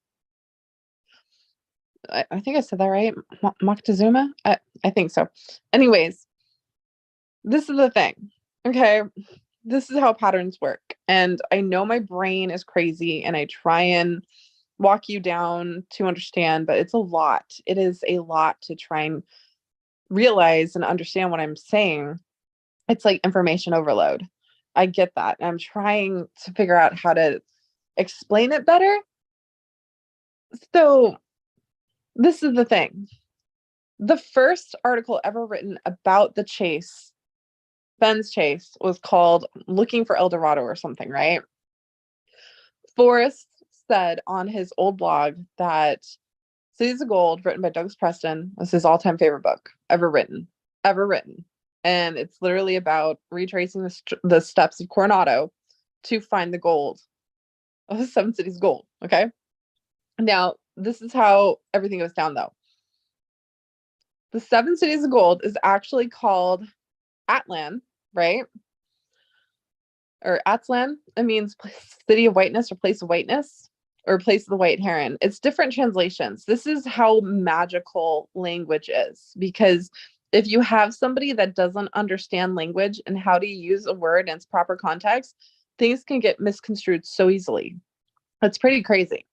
I think I said that right. Moctezuma? I think so. Anyways, this is the thing. Okay. This is how patterns work. And I know my brain is crazy and I try and walk you down to understand, but it's a lot. It is a lot to try and realize and understand what I'm saying. It's like information overload. I get that. I'm trying to figure out how to explain it better. So, this is the thing. The first article ever written about the chase, Ben's chase, was called Looking for El Dorado or something, right? Forrest said on his old blog that Cities of Gold, written by Douglas Preston, was his all-time favorite book ever written, ever written. And it's literally about retracing the steps of Coronado to find the gold of the Seven Cities of Gold. Okay. Now, this is how everything goes down, though. The Seven Cities of Gold is actually called Atlan, right? Or Atzlan. It means city of whiteness or place of whiteness or place of the white heron. It's different translations. This is how magical language is, because if you have somebody that doesn't understand language and how to use a word in its proper context, things can get misconstrued so easily. It's pretty crazy.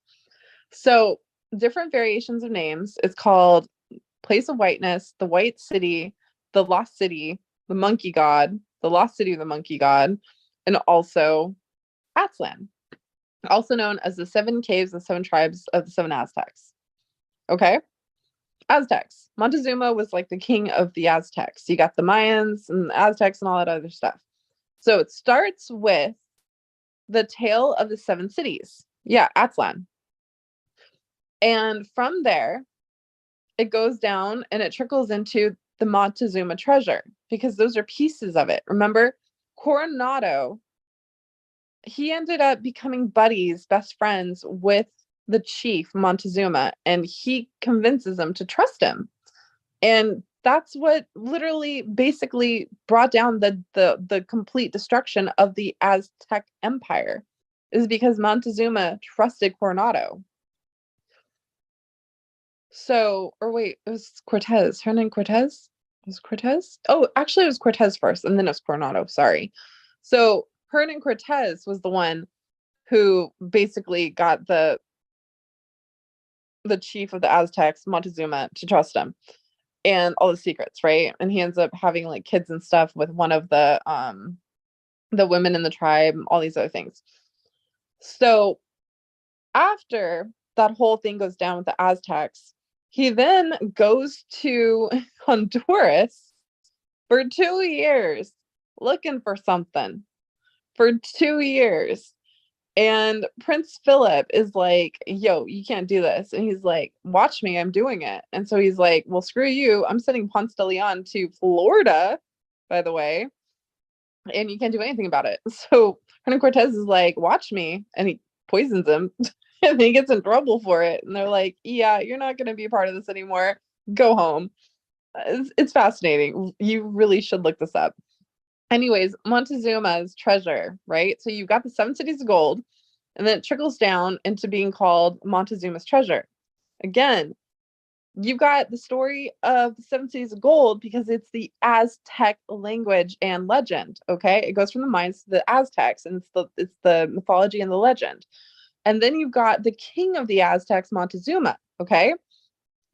So, different variations of names. It's called Place of Whiteness, the White City, the Lost City, the Monkey God, the Lost City of the Monkey God, and also Aztlan, also known as the Seven Caves and Seven Tribes of the Seven Aztecs. Okay? Aztecs. Montezuma was like the king of the Aztecs. You got the Mayans and the Aztecs and all that other stuff. So it starts with the tale of the seven cities. Yeah, Aztlan. And from there, it goes down and it trickles into the Montezuma treasure because those are pieces of it. Remember, Coronado, he ended up becoming buddies, best friends with the chief Montezuma, and he convinces them to trust him. And that's what literally basically brought down the complete destruction of the Aztec Empire, is because Montezuma trusted Coronado. So, or wait, it was Cortez. Hernan Cortez? Was Cortez? Oh, actually, it was Cortez first, and then it was Coronado. Sorry. So, Hernan Cortez was the one who basically got the chief of the Aztecs, Montezuma, to trust him and all the secrets, right? And he ends up having like kids and stuff with one of the women in the tribe, all these other things. So, after that whole thing goes down with the Aztecs, he then goes to Honduras for 2 years looking for something. For 2 years. And Prince Philip is like, yo, you can't do this. And he's like, watch me, I'm doing it. And so he's like, well, screw you. I'm sending Ponce de Leon to Florida, by the way, and you can't do anything about it. So Hernan Cortez is like, watch me. And he poisons him. And he gets in trouble for it. And they're like, yeah, you're not going to be a part of this anymore. Go home. It's fascinating. You really should look this up. Anyways, Montezuma's treasure, right? So you've got the seven cities of gold, and then it trickles down into being called Montezuma's treasure. Again, You've got the story of the Seven Cities of Gold because it's the Aztec language and legend. Okay, it goes from the Mayans to the Aztecs, and it's the mythology and the legend. And then you've got the king of the Aztecs, Montezuma. Okay,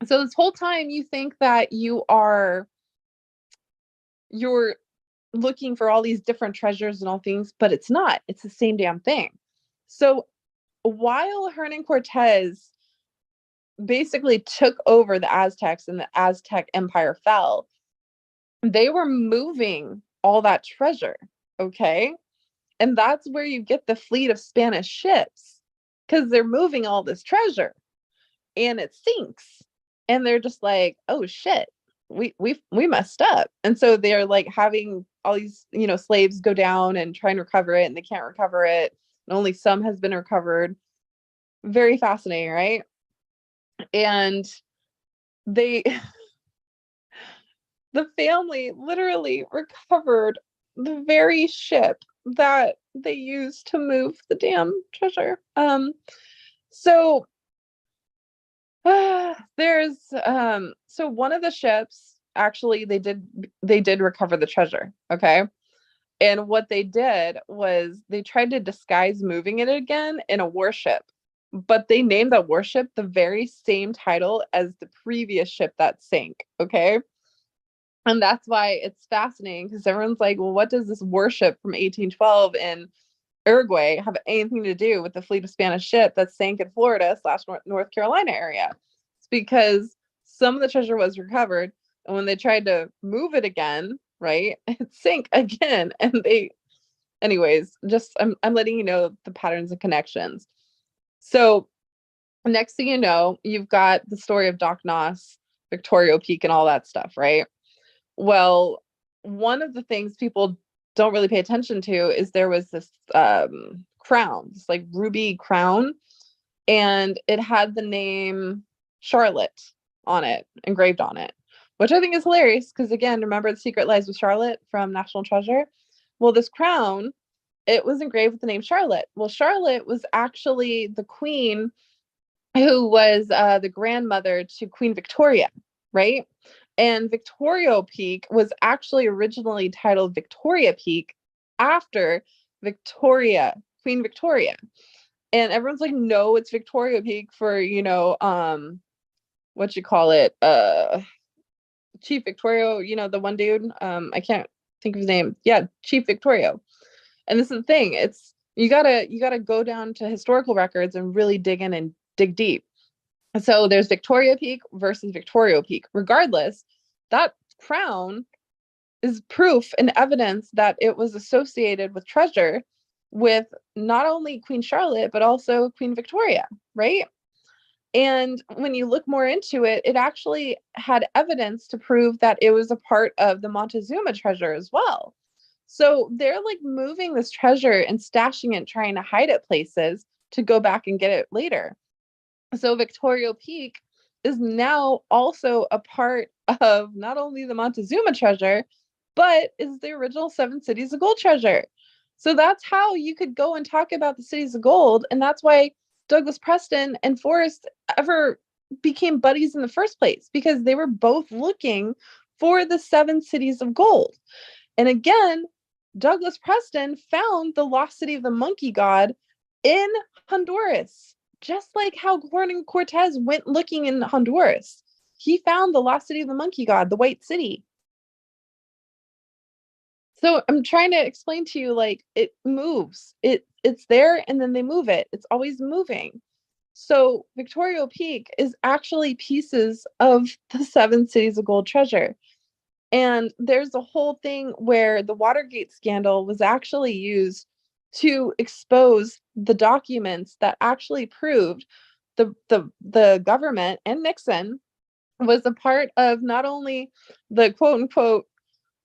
so this whole time you think that you're looking for all these different treasures and all things, but it's not. It's the same damn thing. So while Hernan Cortez basically took over the Aztecs and the Aztec Empire fell, they were moving all that treasure. Okay. And that's where you get the fleet of Spanish ships because they're moving all this treasure and it sinks. And they're just like, oh shit, we messed up. And so they're like having all these, slaves go down and try and recover it, and they can't recover it. And only some has been recovered. Very fascinating, right? And they the family literally recovered the very ship that they used to move the damn treasure. So there's so one of the ships actually they did recover the treasure, okay? And what they did was they tried to disguise moving it again in a warship, but they named that warship the very same title as the previous ship that sank, okay? And that's why it's fascinating because everyone's like, well, what does this warship from 1812 in Uruguay have anything to do with the fleet of Spanish ship that sank in Florida / North Carolina area? It's because some of the treasure was recovered, and when they tried to move it again, right, it sank again. And anyways, just I'm letting you know the patterns and connections. So next thing you know, you've got the story of Doc Noss, Victoria Peak, and all that stuff, right? Well, one of the things people don't really pay attention to is there was this crown, this like ruby crown, and it had the name Charlotte on it, engraved on it, which I think is hilarious because, again, remember The Secret Lies with Charlotte from National Treasure? Well, this crown, it was engraved with the name Charlotte. Well, Charlotte was actually the queen who was the grandmother to Queen Victoria, right? And Victoria Peak was actually originally titled Victoria Peak after Victoria, Queen Victoria. And everyone's like, no, it's Victoria Peak for, what you call it, Chief Victorio, the one dude. I can't think of his name. Yeah, Chief Victorio. And this is the thing, it's you gotta go down to historical records and really dig in and dig deep. So there's Victoria Peak versus Victoria Peak. Regardless, that crown is proof and evidence that it was associated with treasure with not only Queen Charlotte, but also Queen Victoria, right? And when you look more into it, it actually had evidence to prove that it was a part of the Montezuma treasure as well. So they're like moving this treasure and stashing it, trying to hide it places to go back and get it later. So Victoria Peak is now also a part of not only the Montezuma treasure, but is the original Seven Cities of Gold treasure. So that's how you could go and talk about the cities of gold. And that's why Douglas Preston and Forrest ever became buddies in the first place, because they were both looking for the Seven Cities of Gold. And again, Douglas Preston found the lost city of the monkey god in Honduras, just like how Hernan Cortez went looking in Honduras. He found the lost city of the monkey god, the White City. So I'm trying to explain to you, like, it moves. It's there and then they move it. It's always moving. So Victoria Peak is actually pieces of the Seven Cities of Gold treasure. And there's a whole thing where the Watergate scandal was actually used to expose the documents that actually proved the government and Nixon was a part of not only the quote unquote,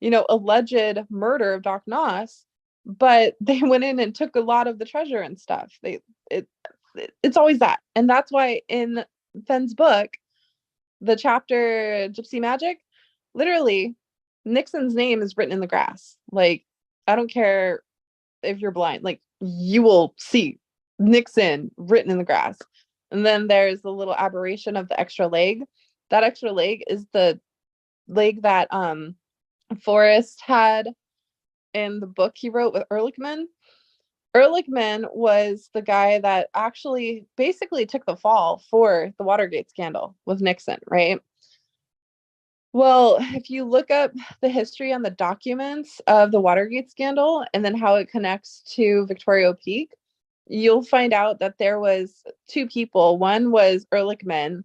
alleged murder of Doc Noss, but they went in and took a lot of the treasure and stuff. It, it's always that. And that's why in Fenn's book, the chapter Gypsy Magic, literally Nixon's name is written in the grass. Like, I don't care if you're blind, like, you will see Nixon written in the grass. And then there's the little aberration of the extra leg. That extra leg is the leg that Forrest had in the book he wrote with Ehrlichman. Ehrlichman was the guy that actually basically took the fall for the Watergate scandal with Nixon, right? Well, if you look up the history on the documents of the Watergate scandal and then how it connects to Victoria Peak, you'll find out that there was two people. One was Ehrlichman,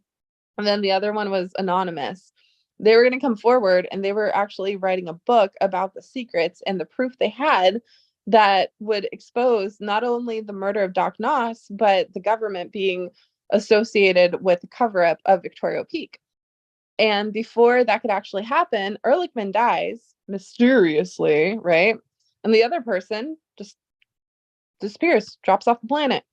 and then the other one was anonymous. They were going to come forward and they were actually writing a book about the secrets and the proof they had that would expose not only the murder of Doc Noss, but the government being associated with the cover up of Victoria Peak. And before that could actually happen, Ehrlichman dies mysteriously, right? And the other person just disappears, drops off the planet.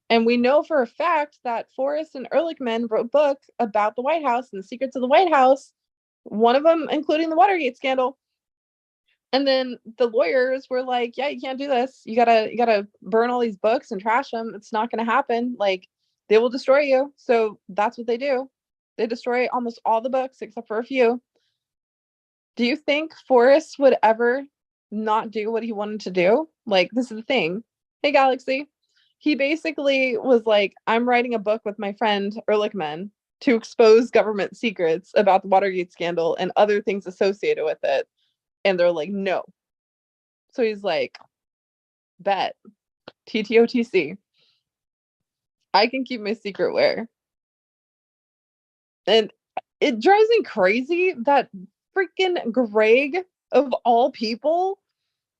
And we know for a fact that Forrest and Ehrlichman wrote a book about the White House and the secrets of the White House, one of them including the Watergate scandal. And then the lawyers were like, yeah, you can't do this. You gotta burn all these books and trash them. It's not gonna happen. Like, they will destroy you. So that's what they do. They destroy almost all the books except for a few. Do you think Forrest would ever not do what he wanted to do? Like, this is the thing. Hey, Galaxy. He basically was like, I'm writing a book with my friend Ehrlichman to expose government secrets about the Watergate scandal and other things associated with it. And they're like, no. So he's like, bet. TTOTC. I can keep my secret where. And it drives me crazy that freaking Greg, of all people,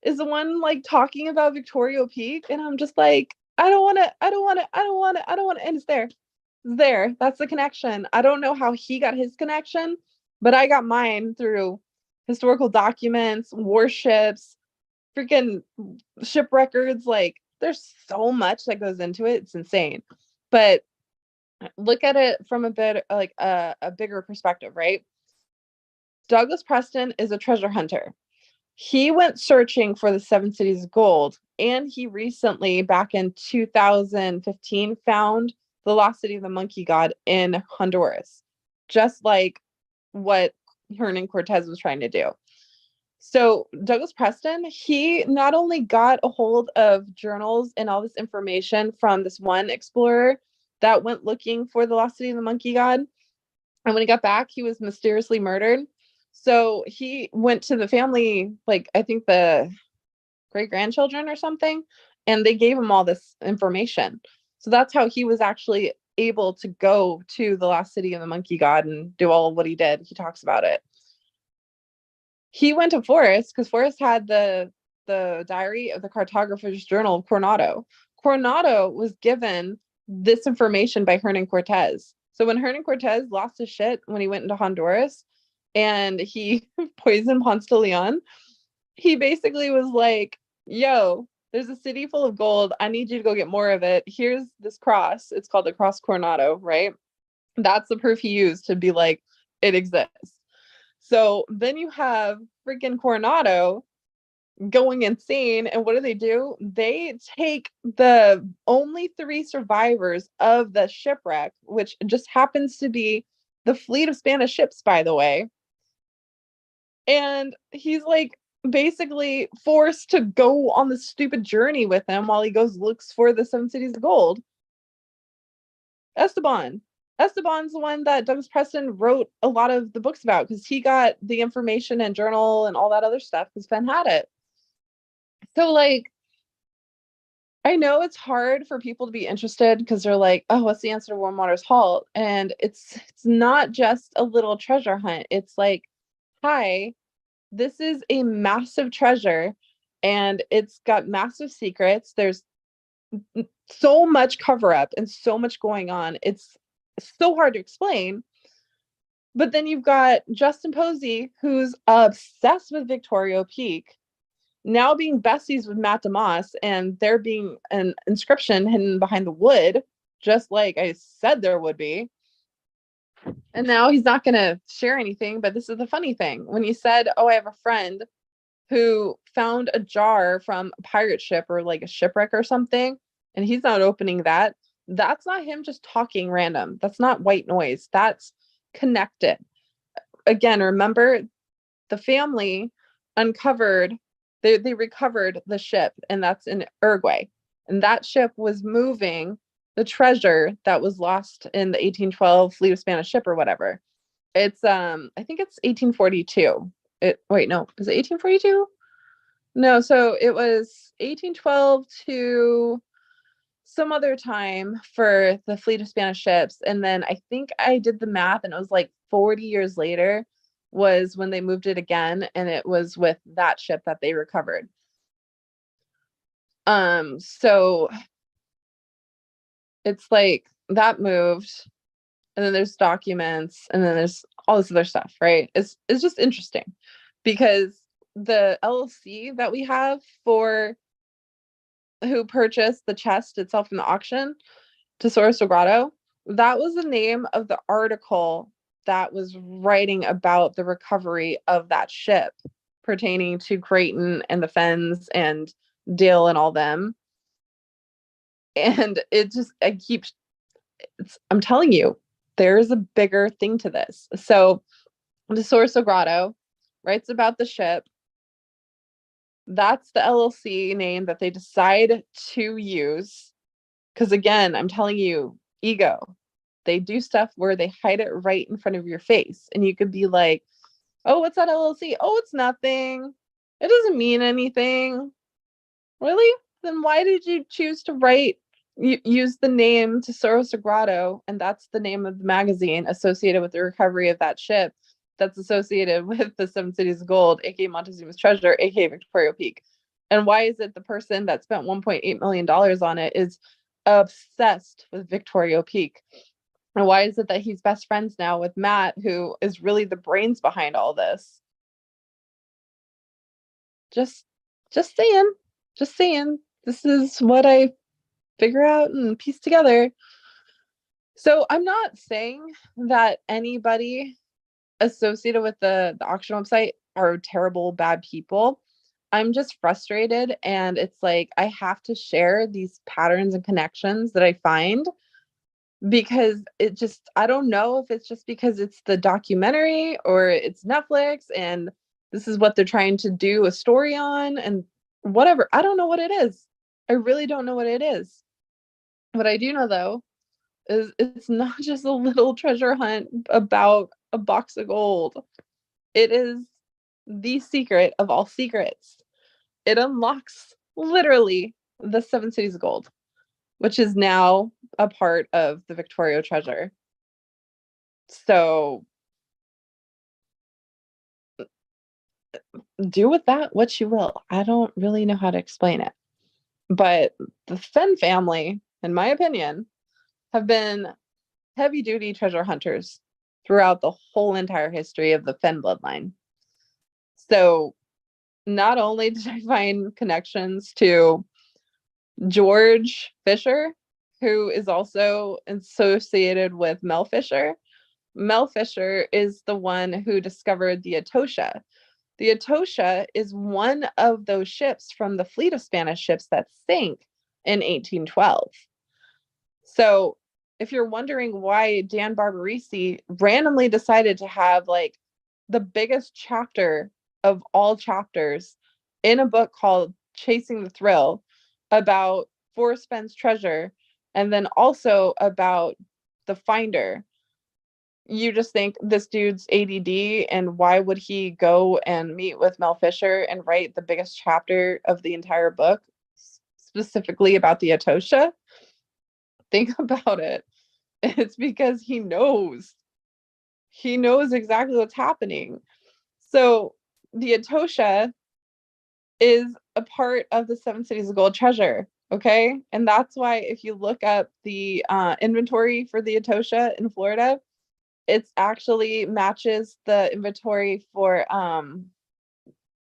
is the one like talking about Victoria Peak. And I'm just like, I don't want to, I don't want to, I don't want to, I don't want to. And it's there. It's there. That's the connection. I don't know how he got his connection, but I got mine through historical documents, warships, freaking ship records. Like, there's so much that goes into it. It's insane. But look at it from a bit like a bigger perspective, right? Douglas Preston is a treasure hunter. He went searching for the Seven Cities of Gold, and he recently, back in 2015, found the lost city of the monkey god in Honduras, just like what Hernan Cortez was trying to do. So Douglas Preston, he not only got a hold of journals and all this information from this one explorer that went looking for the lost city of the monkey god, and when he got back, he was mysteriously murdered. So he went to the family, like I think the great grandchildren or something, and they gave him all this information. So that's how he was actually able to go to the lost city of the monkey god and do all of what he did. He talks about it. He went to Forrest because Forrest had the diary of the cartographer's journal of Coronado. Coronado was given this information by Hernan Cortez. So when Hernan Cortez lost his shit when he went into Honduras and he poisoned Ponce de Leon, he basically was like, yo, there's a city full of gold. I need you to go get more of it. Here's this cross. It's called the Cross Coronado, right? That's the proof he used to be like, it exists. So then you have freaking Coronado going insane. And what do? They take the only three survivors of the shipwreck, which just happens to be the fleet of Spanish ships, by the way. And he's like basically forced to go on this stupid journey with him while he goes looks for the Seven Cities of Gold. Esteban's the one that Douglas Preston wrote a lot of the books about because he got the information and journal and all that other stuff because Ben had it. So, like, I know it's hard for people to be interested because they're like, oh, what's the answer to Warm Waters Halt? And it's not just a little treasure hunt. It's like, hi, this is a massive treasure and it's got massive secrets. There's so much cover up and so much going on. It's so hard to explain. But then you've got Justin Posey, who's obsessed with Victoria Peak, now being besties with Matt DeMoss, and there being an inscription hidden behind the wood, just like I said there would be. And now he's not going to share anything. But this is the funny thing. When he said, oh, I have a friend who found a jar from a pirate ship or like a shipwreck or something, and he's not opening that, that's not him just talking random. That's not white noise. That's connected. Again, remember the family uncovered, they recovered the ship, and that's in Uruguay. And that ship was moving the treasure that was lost in the 1812 fleet of Spanish ship or whatever. It's I think it's 1842. Wait, no, is it 1842? No, so it was 1812 to some other time for the fleet of Spanish ships. And then I think I did the math and it was like 40 years later was when they moved it again. And it was with that ship that they recovered. So it's like that moved, and then there's documents, and then there's all this other stuff, right? It's just interesting because the LLC that we have for who purchased the chest itself in the auction, Tesoro Sagrado, that was the name of the article that was writing about the recovery of that ship pertaining to Creighton and the Fens and Dale and all them. And I'm telling you, there's a bigger thing to this. So Tesoro Sagrado writes about the ship. That's the LLC name that they decide to use. Because again, I'm telling you, ego. They do stuff where they hide it right in front of your face. And you could be like, oh, what's that LLC? Oh, it's nothing. It doesn't mean anything. Really? Then why did you choose to use the name Tesoro Sagrado? And that's the name of the magazine associated with the recovery of that ship that's associated with the Seven Cities of Gold, aka Montezuma's Treasure, aka Victoria Peak. And why is it the person that spent $1.8 million on it is obsessed with Victoria Peak? And why is it that he's best friends now with Matt, who is really the brains behind all this? Just saying. Just saying. This is what I figure out and piece together. So I'm not saying that anybody associated with the auction website are terrible, bad people. I'm just frustrated. And it's like, I have to share these patterns and connections that I find because I don't know if it's just because it's the documentary or it's Netflix and this is what they're trying to do a story on and whatever. I don't know what it is. I really don't know what it is. What I do know though is it's not just a little treasure hunt about a box of gold. It is the secret of all secrets. It unlocks literally the Seven Cities of Gold, which is now a part of the Victoria Treasure. So do with that what you will. I don't really know how to explain it. But the Fen family, in my opinion, have been heavy duty treasure hunters throughout the whole entire history of the Fen bloodline. So not only did I find connections to George Fisher, who is also associated with Mel Fisher. Mel Fisher is the one who discovered the Etosha. The Etosha is one of those ships from the fleet of Spanish ships that sank in 1812. So if you're wondering why Dan Barbarisi randomly decided to have like the biggest chapter of all chapters in a book called Chasing the Thrill about Forrest Fenn's treasure, and then also about the finder, you just think this dude's ADD, and why would he go and meet with Mel Fisher and write the biggest chapter of the entire book specifically about the Etosha? Think about it. It's because he knows. He knows exactly what's happening. So the Etosha is a part of the Seven Cities of Gold treasure. Okay. And that's why if you look up the inventory for the Etosha in Florida, it's actually matches the inventory for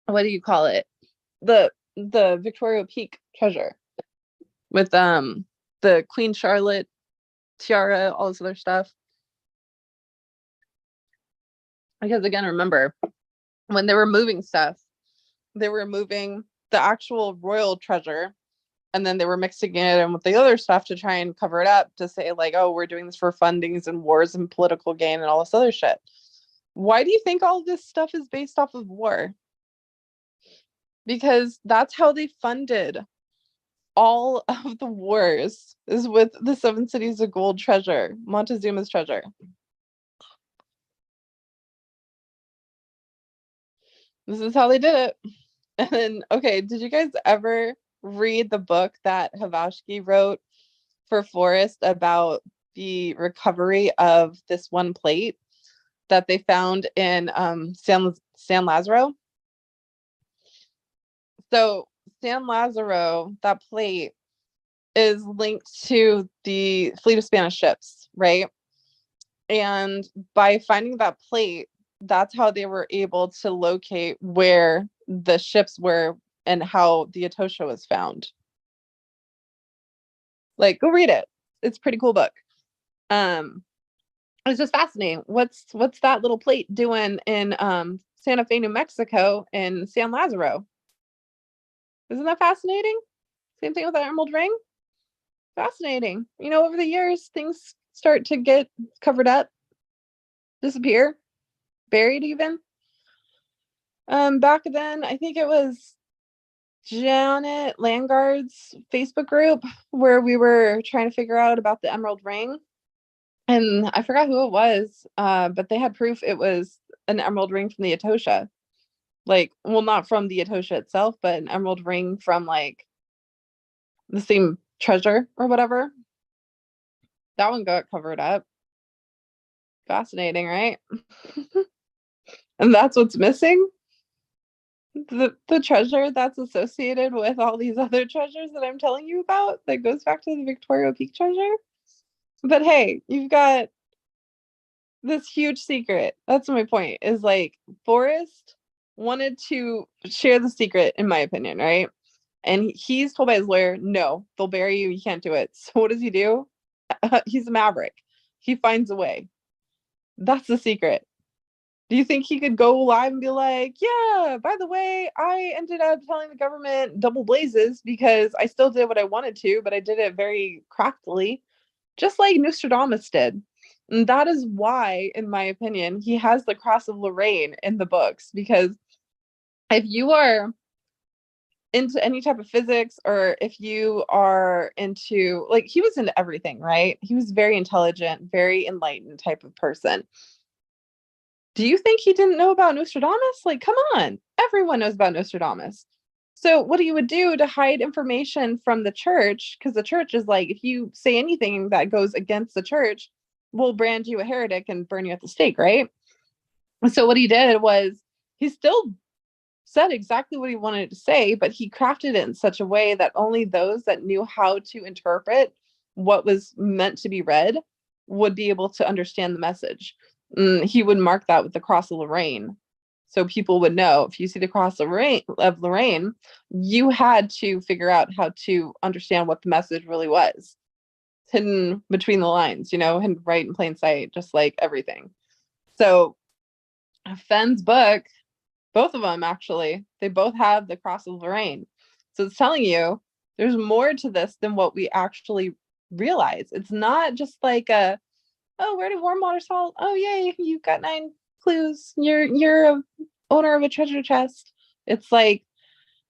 what do you call it? The Victoria Peak treasure with the Queen Charlotte tiara, all this other stuff. Because again, remember when they were moving stuff, they were moving the actual royal treasure And then they were mixing it in with the other stuff to try and cover it up, to say like, oh, we're doing this for fundings and wars and political gain and all this other shit. Why do you think all this stuff is based off of war? Because that's how they funded all of the wars, is with the 7 cities of gold treasure, Montezuma's treasure. This is how they did it. And then, okay, did you guys ever read the book that Havashi wrote for Forrest about the recovery of this one plate that they found in San Lazaro? So San Lazaro, that plate is linked to the fleet of Spanish ships, right? And by finding that plate, that's how they were able to locate where the ships were and how the Etosha was found. Like, go read it. It's a pretty cool book. It's just fascinating. What's that little plate doing in Santa Fe, New Mexico, in San Lazaro? Isn't that fascinating? Same thing with the Emerald Ring. Fascinating. You know, over the years, things start to get covered up, disappear, buried even. Back then, I think it was Janet Langard's Facebook group where we were trying to figure out about the Emerald Ring. And I forgot who it was, but they had proof it was an emerald ring from the Etosha. Like, well, not from the Etosha itself, but an emerald ring from like the same treasure or whatever. That one got covered up. Fascinating, right? And that's what's missing. The treasure that's associated with all these other treasures that I'm telling you about, that goes back to the Victoria Peak treasure. But hey, you've got this huge secret. That's my point, is like Forrest wanted to share the secret, in my opinion, right? And he's told by his lawyer, no, they'll bury you. You can't do it. So what does he do? He's a maverick. He finds a way. That's the secret. Do you think he could go live and be like, yeah, by the way, I ended up telling the government double blazes because I still did what I wanted to, but I did it very craftily, just like Nostradamus did. And that is why, in my opinion, he has the Cross of Lorraine in the books, because if you are into any type of physics, or if you are into, like, he was into everything, right? He was very intelligent, very enlightened type of person. Do you think he didn't know about Nostradamus? Like, come on, everyone knows about Nostradamus. So what he would do to hide information from the church, because the church is like, if you say anything that goes against the church, we'll brand you a heretic and burn you at the stake, right? So what he did was, he still said exactly what he wanted to say, but he crafted it in such a way that only those that knew how to interpret what was meant to be read would be able to understand the message. He would mark that with the Cross of Lorraine. So people would know, if you see the Cross of Lorraine, you had to figure out how to understand what the message really was. It's hidden between the lines, hidden right in plain sight, just like everything. So Fenn's book, both of them actually, they both have the Cross of Lorraine. So it's telling you there's more to this than what we actually realize. It's not just like a, oh, where did warm water fall? Oh, yay, you've got 9 clues. You're a owner of a treasure chest. It's like,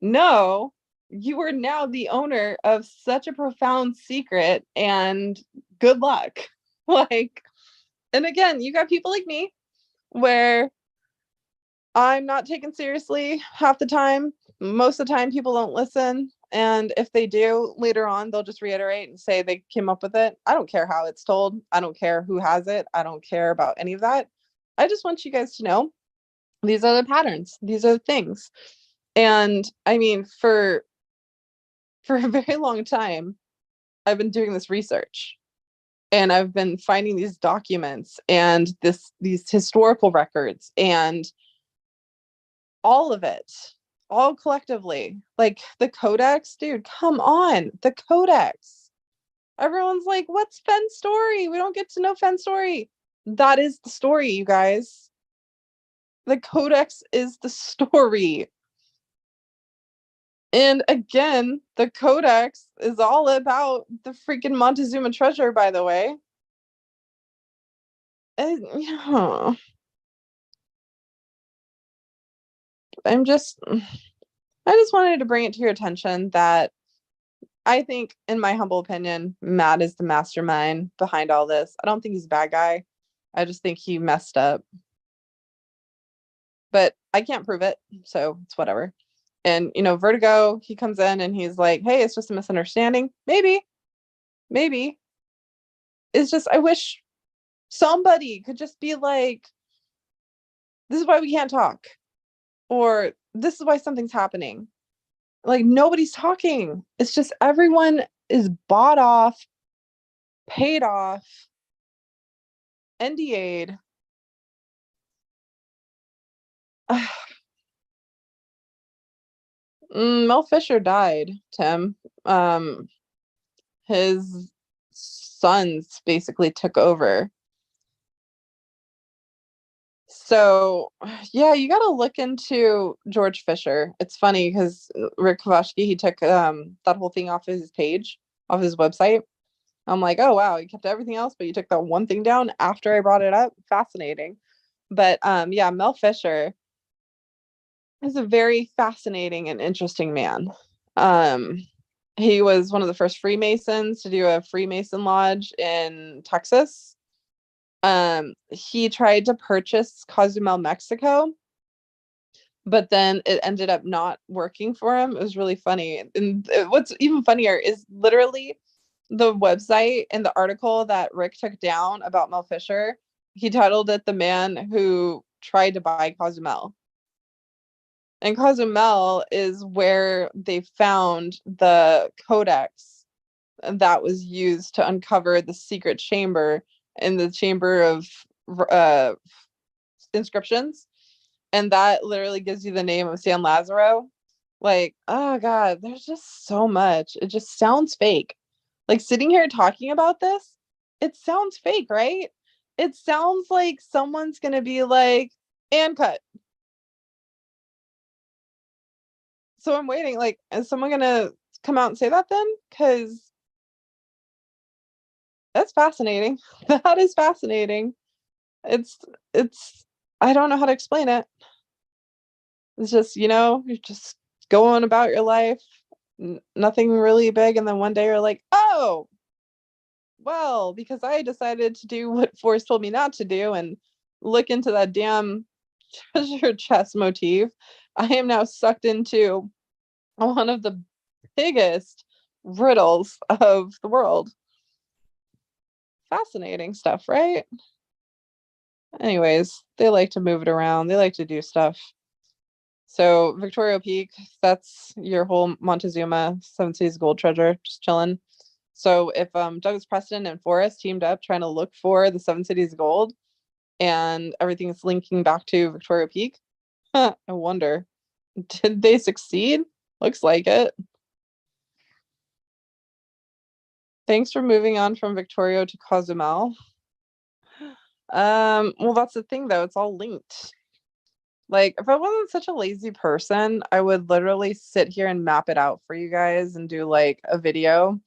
no, you are now the owner of such a profound secret, and good luck. Like, and again, you got people like me where I'm not taken seriously half the time. Most of the time, people don't listen. And if they do, later on, they'll just reiterate and say they came up with it. I don't care how it's told. I don't care who has it. I don't care about any of that. I just want you guys to know these are the patterns. These are the things. And I mean, for a very long time, I've been doing this research, and I've been finding these documents and these historical records, and all of it, all collectively. Like the Codex, dude, come on, the Codex. Everyone's like, what's Fenn's story? We don't get to know Fenn's story. That is the story, you guys. The Codex is the story. And again, the codex is all about the freaking Montezuma treasure, by the way. And, yeah, I'm just, I just wanted to bring it to your attention that I think, in my humble opinion, Matt is the mastermind behind all this. I don't think he's a bad guy. I just think he messed up, but I can't prove it, so it's whatever. And Vertigo, he comes in and he's like, "Hey, it's just a misunderstanding." Maybe. It's just I wish somebody could just be like, "This is why we can't talk," or "This is why something's happening." Like nobody's talking. It's just everyone is bought off, paid off, NDA'd. Mel Fisher died, Tim. Um, his sons basically took over. So, yeah, you got to look into George Fisher. It's funny because Rick Kavashki, he took that whole thing off his page, off his website. I'm like, oh wow, you kept everything else, but you took that one thing down after I brought it up. Fascinating. But yeah, Mel Fisher is a very fascinating and interesting man. Um, he was one of the first Freemasons to do a Freemason lodge in Texas. He tried to purchase Cozumel, Mexico, but then it ended up not working for him. It was really funny. And what's even funnier is literally the website and the article that Rick took down about Mel Fisher. He titled it "The Man Who Tried to Buy Cozumel." And Cozumel is where they found the codex that was used to uncover the secret chamber in the chamber of uh, inscriptions. And that literally gives you the name of San Lazaro. Like, oh God, there's just so much. It just sounds fake. Like sitting here talking about this, it sounds fake, right? It sounds like someone's going to be like, and cut. So I'm waiting. Like, is someone going to come out and say that then? Because that's fascinating. That is fascinating. It's, it's, I don't know how to explain it. It's just, you're just going about your life, nothing really big. And then one day you're like, oh, well, because I decided to do what Forrest told me not to do and look into that damn treasure chest motif, I am now sucked into one of the biggest riddles of the world. Fascinating stuff, right? Anyways, they like to move it around, they like to do stuff. So Victoria Peak, that's your whole Montezuma Seven Cities Gold treasure, just chilling. So if Douglas Preston and Forrest teamed up trying to look for the Seven Cities Gold and everything is linking back to Victoria Peak, I wonder, did they succeed? Looks like it. Thanks for moving on from Victoria to Cozumel. Well, that's the thing though, it's all linked. Like, if I wasn't such a lazy person, I would literally sit here and map it out for you guys and do like a video.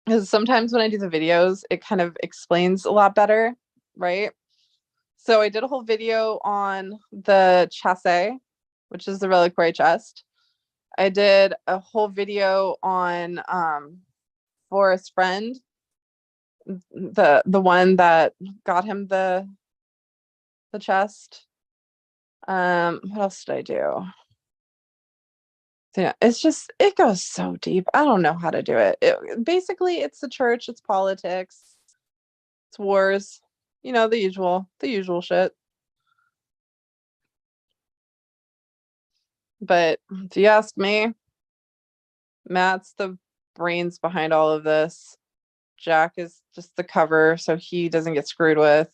Because sometimes when I do the videos, it kind of explains a lot better, right? So I did a whole video on the chasse, which is the reliquary chest. I did a whole video on Forrest's friend, the one that got him the chest. What else did I do? So, yeah, it's just it goes so deep. I don't know how to do it. Basically it's the church, it's politics, it's wars, the usual shit. But if you ask me, Matt's the brains behind all of this. Jack is just the cover so he doesn't get screwed with.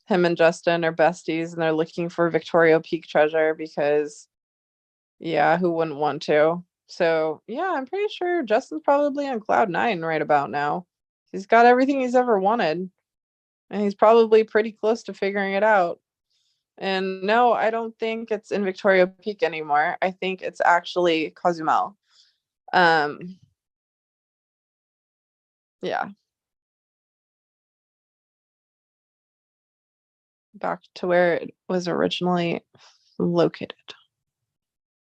Him and Justin are besties and they're looking for Victoria Peak treasure because, yeah, who wouldn't want to? So, yeah, I'm pretty sure Justin's probably on cloud nine right about now. He's got everything he's ever wanted and he's probably pretty close to figuring it out. And no, I don't think it's in Victoria Peak anymore. I think it's actually Cozumel. Um, yeah, back to where it was originally located.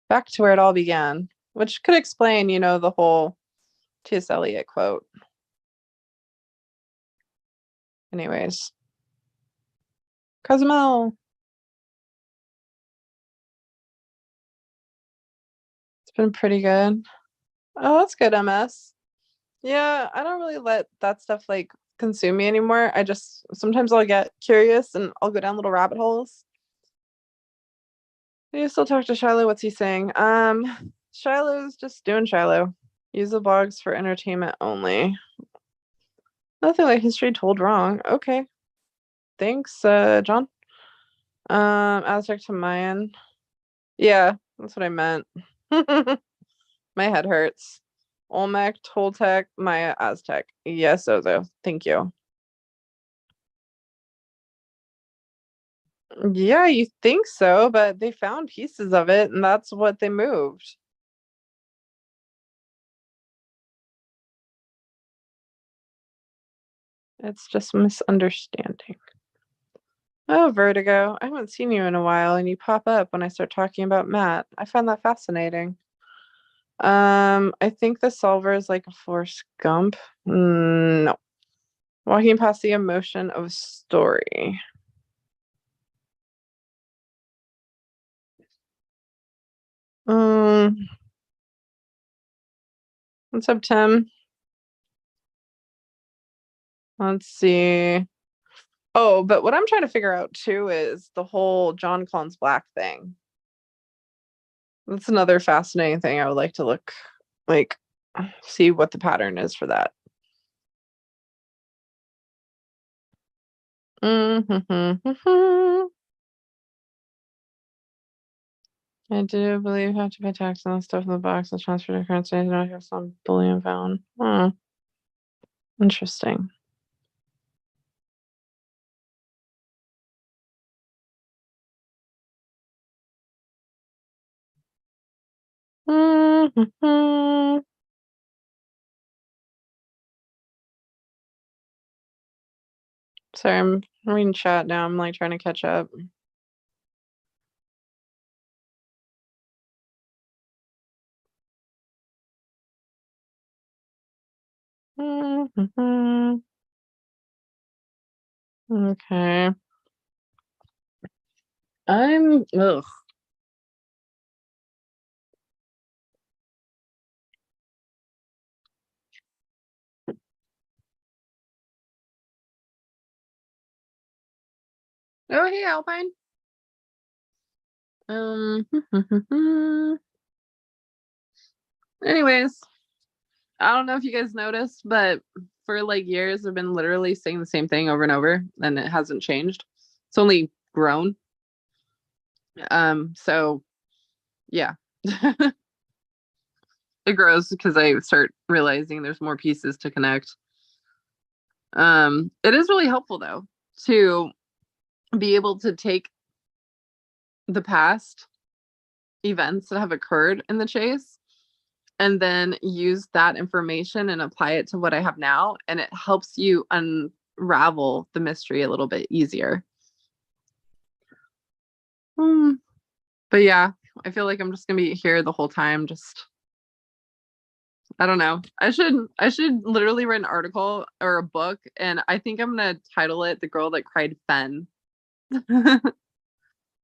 Back to where it all began, which could explain, the whole T.S. Eliot quote. Anyways, Cozumel. It's been pretty good. Oh, that's good, MS. Yeah, I don't really let that stuff like consume me anymore. I just sometimes I'll get curious and I'll go down little rabbit holes. You still talk to Shiloh? What's he saying? Shiloh's just doing Shiloh. Use the blogs for entertainment only. Nothing like history told wrong. Okay. Thanks, John. Aztec to Mayan. Yeah, that's what I meant. My head hurts. Olmec, Toltec, Maya, Aztec. Yes, Ozo. Thank you. Yeah, you think so, but they found pieces of it, and that's what they moved. It's just misunderstanding. Oh, Vertigo. I haven't seen you in a while, and you pop up when I start talking about Matt. I find that fascinating. I think the solver is like a Forrest Gump. No. Walking past the emotion of a story. Um, what's up, Tim? Let's see. Oh, but what I'm trying to figure out too is the whole John Collins Black thing. That's another fascinating thing I would like to look like see what the pattern is for that. Mm-hmm. I do believe you have to pay tax on the stuff in the box and transfer to currency. I don't have some bullion found. Interesting. Mm-hmm. Sorry, I'm reading chat now. I'm like trying to catch up. Mm-hmm. Okay. Ugh. Oh, hey, Alpine. Um, anyways, I don't know if you guys noticed, but for like years, I've been literally saying the same thing over and over, and it hasn't changed. It's only grown. So yeah, it grows because I start realizing there's more pieces to connect. It is really helpful though to be able to take the past events that have occurred in the chase and then use that information and apply it to what I have now. And it helps you unravel the mystery a little bit easier. But yeah, I feel like I'm just gonna be here the whole time. Just I don't know. I should literally write an article or a book, and I think I'm gonna title it "The Girl That Cried Fen."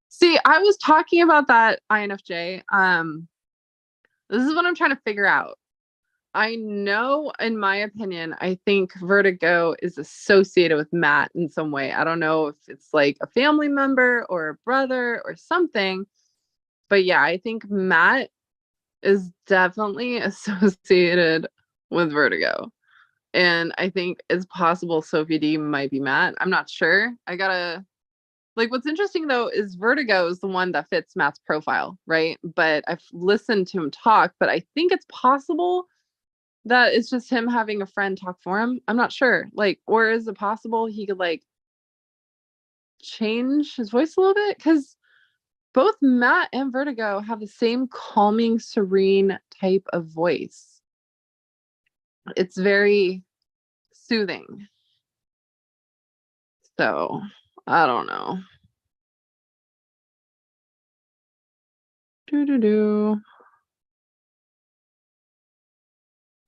See, I was talking about that INFJ. This is what I'm trying to figure out. I know, in my opinion, I think Vertigo is associated with Matt in some way. I don't know if it's like a family member or a brother or something. But yeah, I think Matt is definitely associated with Vertigo. And I think it's possible Sophie D might be Matt. I'm not sure. I gotta like what's interesting though is Vertigo is the one that fits Matt's profile, right? But I've listened to him talk, but I think it's possible that it's just him having a friend talk for him. I'm not sure. Like, or is it possible he could like change his voice a little bit? Because both Matt and Vertigo have the same calming, serene type of voice. It's very soothing. So, I don't know. Do do do.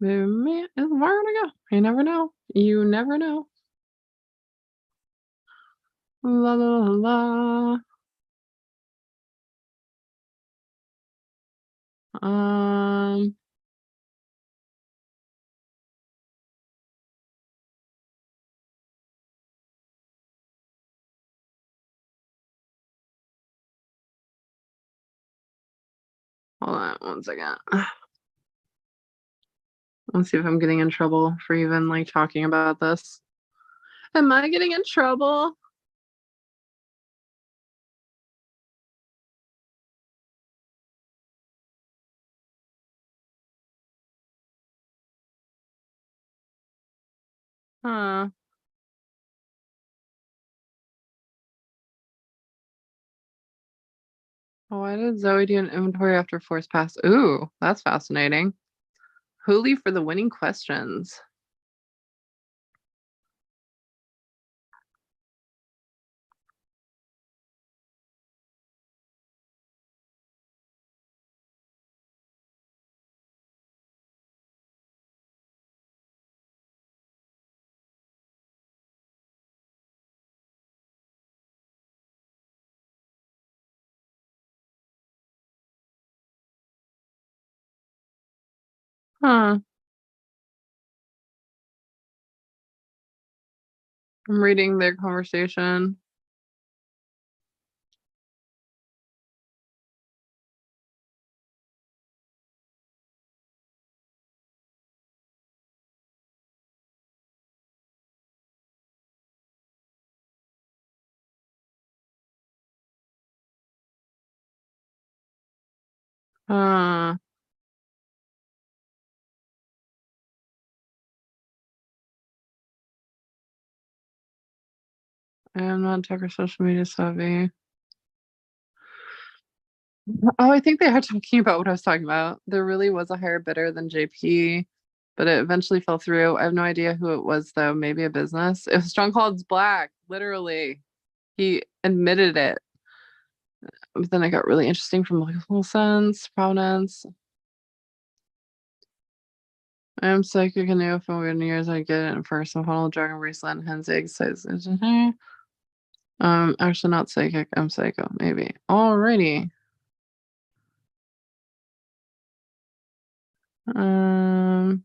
Maybe it's Vertigo. You never know. You never know. La la la la. Um, Hold on one second. Let's see if I'm getting in trouble for even like talking about this. Am I getting in trouble? Huh. Why did Zoe do an inventory after Force Pass? Ooh, that's fascinating. Hooli for the winning questions. Huh. I'm reading their conversation. Uh, I am not tech or social media savvy. Oh, I think they are talking about what I was talking about. There really was a higher bidder than JP, but it eventually fell through. I have no idea who it was though. Maybe a business. It was Stronghold's Black, literally. He admitted it. But then it got really interesting from Local Sense, Providence. I am psychic and knew from good years I get it in person. Funnel, Dragon Bracelet, Hen's egg size. Actually not psychic. I'm psycho, maybe. Alrighty. Um,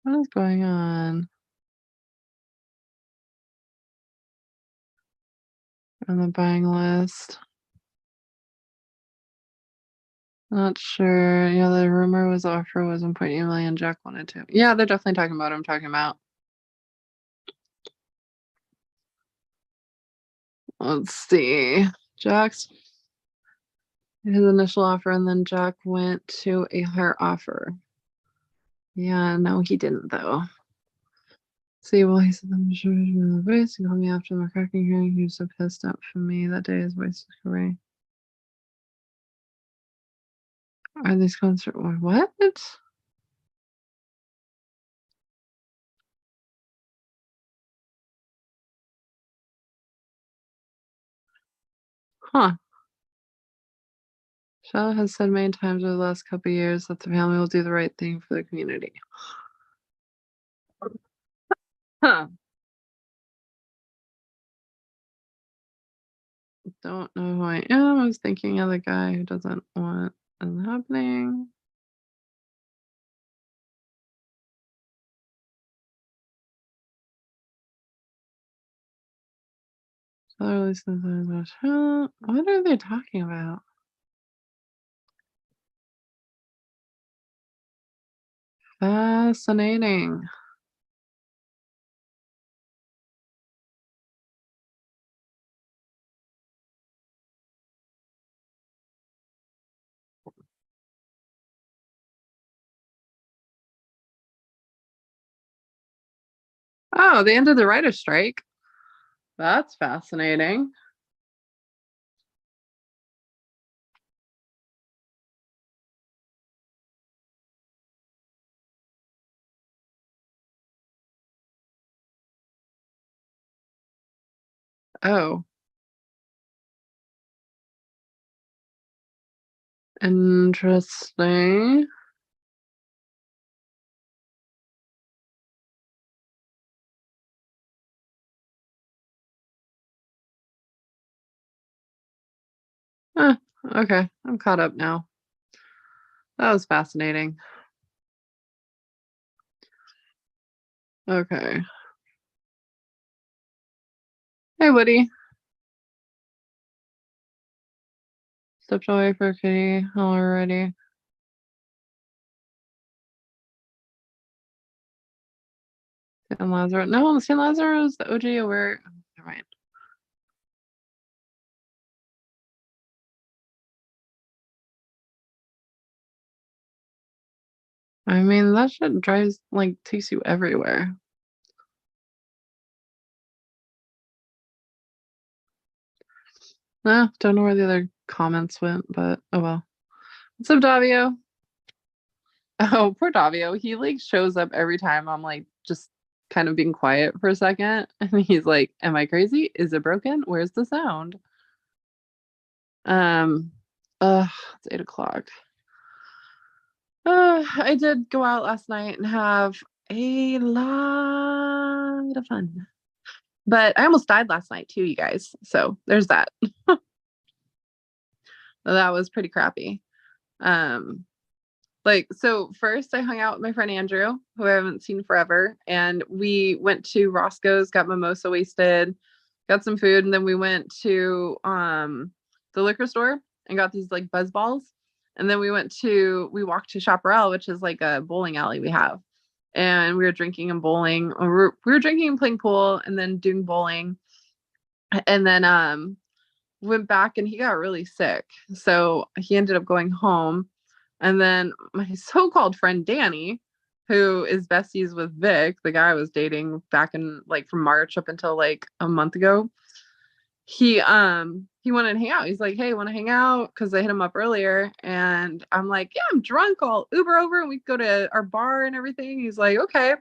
what is going on? On the buying list. Not sure. Yeah, the rumor was offer was 1.8 million. Jack wanted to. Yeah, they're definitely talking about what I'm talking about. Let's see. Jack's his initial offer, and then Jack went to a higher offer. Yeah, no, he didn't though. See, well, he said, "I'm sure the voice. He called me after the cracking hearing. He was so pissed up for me that day. His voice was great. Are these concert? What? Huh. Charlotte has said many times over the last couple of years that the family will do the right thing for the community. Huh. Don't know who I am. I was thinking of the guy who doesn't want it happening. What are they talking about? Fascinating. Oh, they ended the writer's strike. That's fascinating. Oh, interesting. Huh, okay, I'm caught up now. That was fascinating. Okay. Hey, Woody. Stepped away for a kitty already. San Lazaro. No, San Lazaro is the OG where. Never mind. I mean, that shit drives, like, takes you everywhere. Don't know where the other comments went, but oh well. What's up, Davio? Oh, poor Davio. He like shows up every time I'm like just kind of being quiet for a second. And he's like, am I crazy? Is it broken? Where's the sound? Um, it's 8 o'clock. I did go out last night and have a lot of fun. But I almost died last night too, you guys. So there's that. That was pretty crappy. Um, Like, so first I hung out with my friend Andrew, who I haven't seen forever, and we went to Roscoe's, got mimosa wasted, got some food, and then we went to the liquor store and got these like buzz balls. And then we walked to Chaparral, which is like a bowling alley we have. And we were drinking and bowling. We were drinking and playing pool and then doing bowling. And then went back and he got really sick. So he ended up going home. And then my so-called friend Danny, who is besties with Vic, the guy I was dating back in like from March up until like a month ago, he wanted to hang out. He's like, hey, want to hang out? Because I hit him up earlier. And I'm like, yeah, I'm drunk. I'll Uber over and we go to our bar and everything. He's like, okay.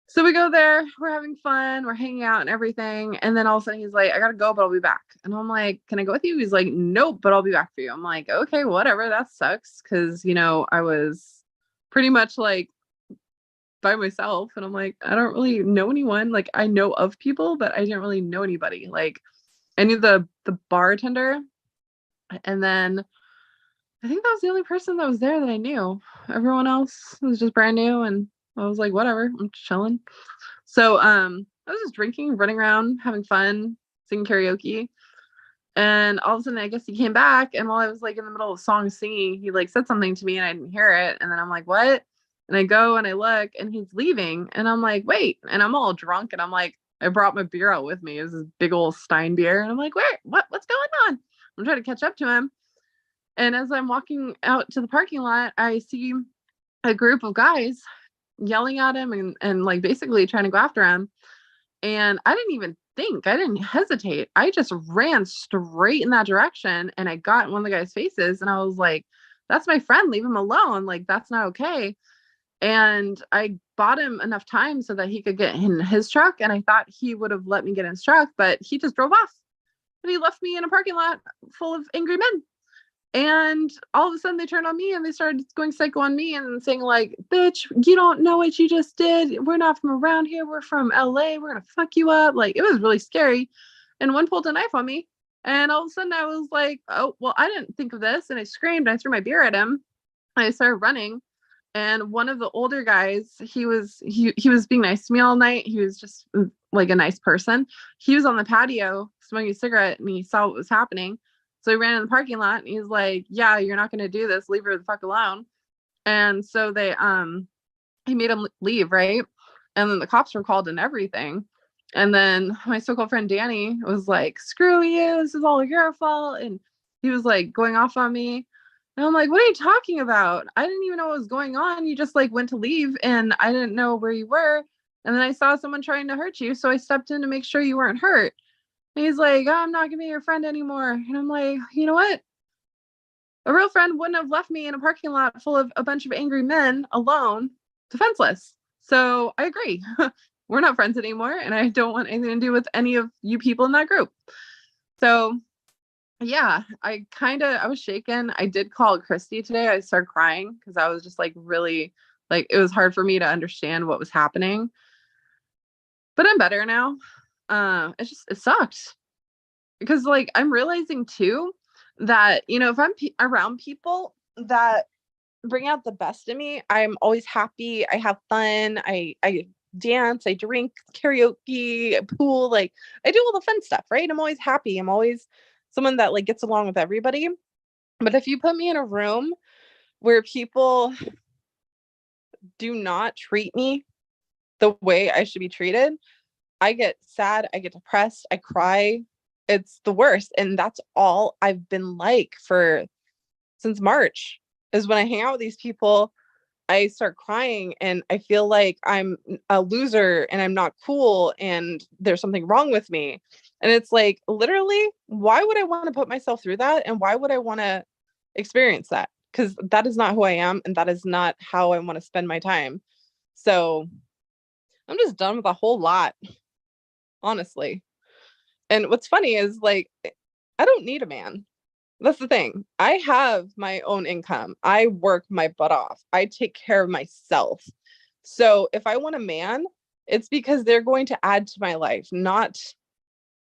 So we go there, we're having fun, we're hanging out and everything. And then all of a sudden he's like, I gotta go, but I'll be back. And I'm like, can I go with you? He's like, nope, but I'll be back for you. I'm like, okay, whatever, that sucks. Cause I was pretty much like by myself. And I'm like, I don't really know anyone. Like I know of people, but I didn't really know anybody. Like I knew the bartender. And then I think that was the only person that was there that I knew. Everyone else was just brand new. And I was like, whatever, I'm chilling. So I was just drinking, running around, having fun, singing karaoke. And all of a sudden I guess he came back and while I was like in the middle of song singing, he like said something to me and I didn't hear it. And then I'm like, what? And I go and I look and he's leaving. And I'm like, wait. And I'm all drunk and I'm like, I brought my beer out with me. It was this big old Stein beer. And I'm like, where? What's going on? I'm trying to catch up to him. And as I'm walking out to the parking lot, I see a group of guys yelling at him and like basically trying to go after him. And I didn't even think, I didn't hesitate. I just ran straight in that direction and I got in one of the guy's faces and I was like, that's my friend, leave him alone. Like, that's not okay. And I bought him enough time so that he could get in his truck. And I thought he would have let me get in his truck, but he just drove off. And he left me in a parking lot full of angry men. And all of a sudden they turned on me and they started going psycho on me and saying like, bitch, you don't know what you just did. We're not from around here. We're from LA. We're going to fuck you up. Like it was really scary. And one pulled a knife on me. And all of a sudden I was like, oh, well, I didn't think of this. And I screamed. I threw my beer at him. I started running. And one of the older guys, he was being nice to me all night. He was just like a nice person. He was on the patio smoking a cigarette and he saw what was happening. So he ran in the parking lot and he's like, yeah, you're not going to do this. Leave her the fuck alone. And so he made him leave. Right. And then the cops were called and everything. And then my so-called friend Danny was like, screw you. This is all your fault. And he was like going off on me. And I'm like, what are you talking about? I didn't even know what was going on. You just like went to leave and I didn't know where you were. And then I saw someone trying to hurt you. So I stepped in to make sure you weren't hurt. And he's like, oh, I'm not going to be your friend anymore. And I'm like, you know what? A real friend wouldn't have left me in a parking lot full of a bunch of angry men alone, defenseless. So I agree. We're not friends anymore. And I don't want anything to do with any of you people in that group. So yeah, I was shaken. I did call Christy today. I started crying because I was just like really, like, it was hard for me to understand what was happening. But I'm better now. It sucks because like I'm realizing too that, you know, if I'm around people that bring out the best in me, I'm always happy. I have fun. I dance, I drink, karaoke, pool, like I do all the fun stuff, right? I'm always happy. I'm always someone that like gets along with everybody. But if you put me in a room where people do not treat me the way I should be treated, I get sad, I get depressed, I cry. It's the worst. And that's all I've been like for since March is when I hang out with these people, I start crying and I feel like I'm a loser and I'm not cool and there's something wrong with me. And it's like, literally, why would I want to put myself through that? And why would I want to experience that? Because that is not who I am. And that is not how I want to spend my time. So I'm just done with a whole lot, honestly. And what's funny is like, I don't need a man. That's the thing. I have my own income. I work my butt off. I take care of myself. So if I want a man, it's because they're going to add to my life, not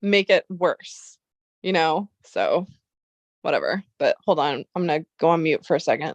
make it worse, you know? So whatever. But hold on. I'm going to go on mute for a second.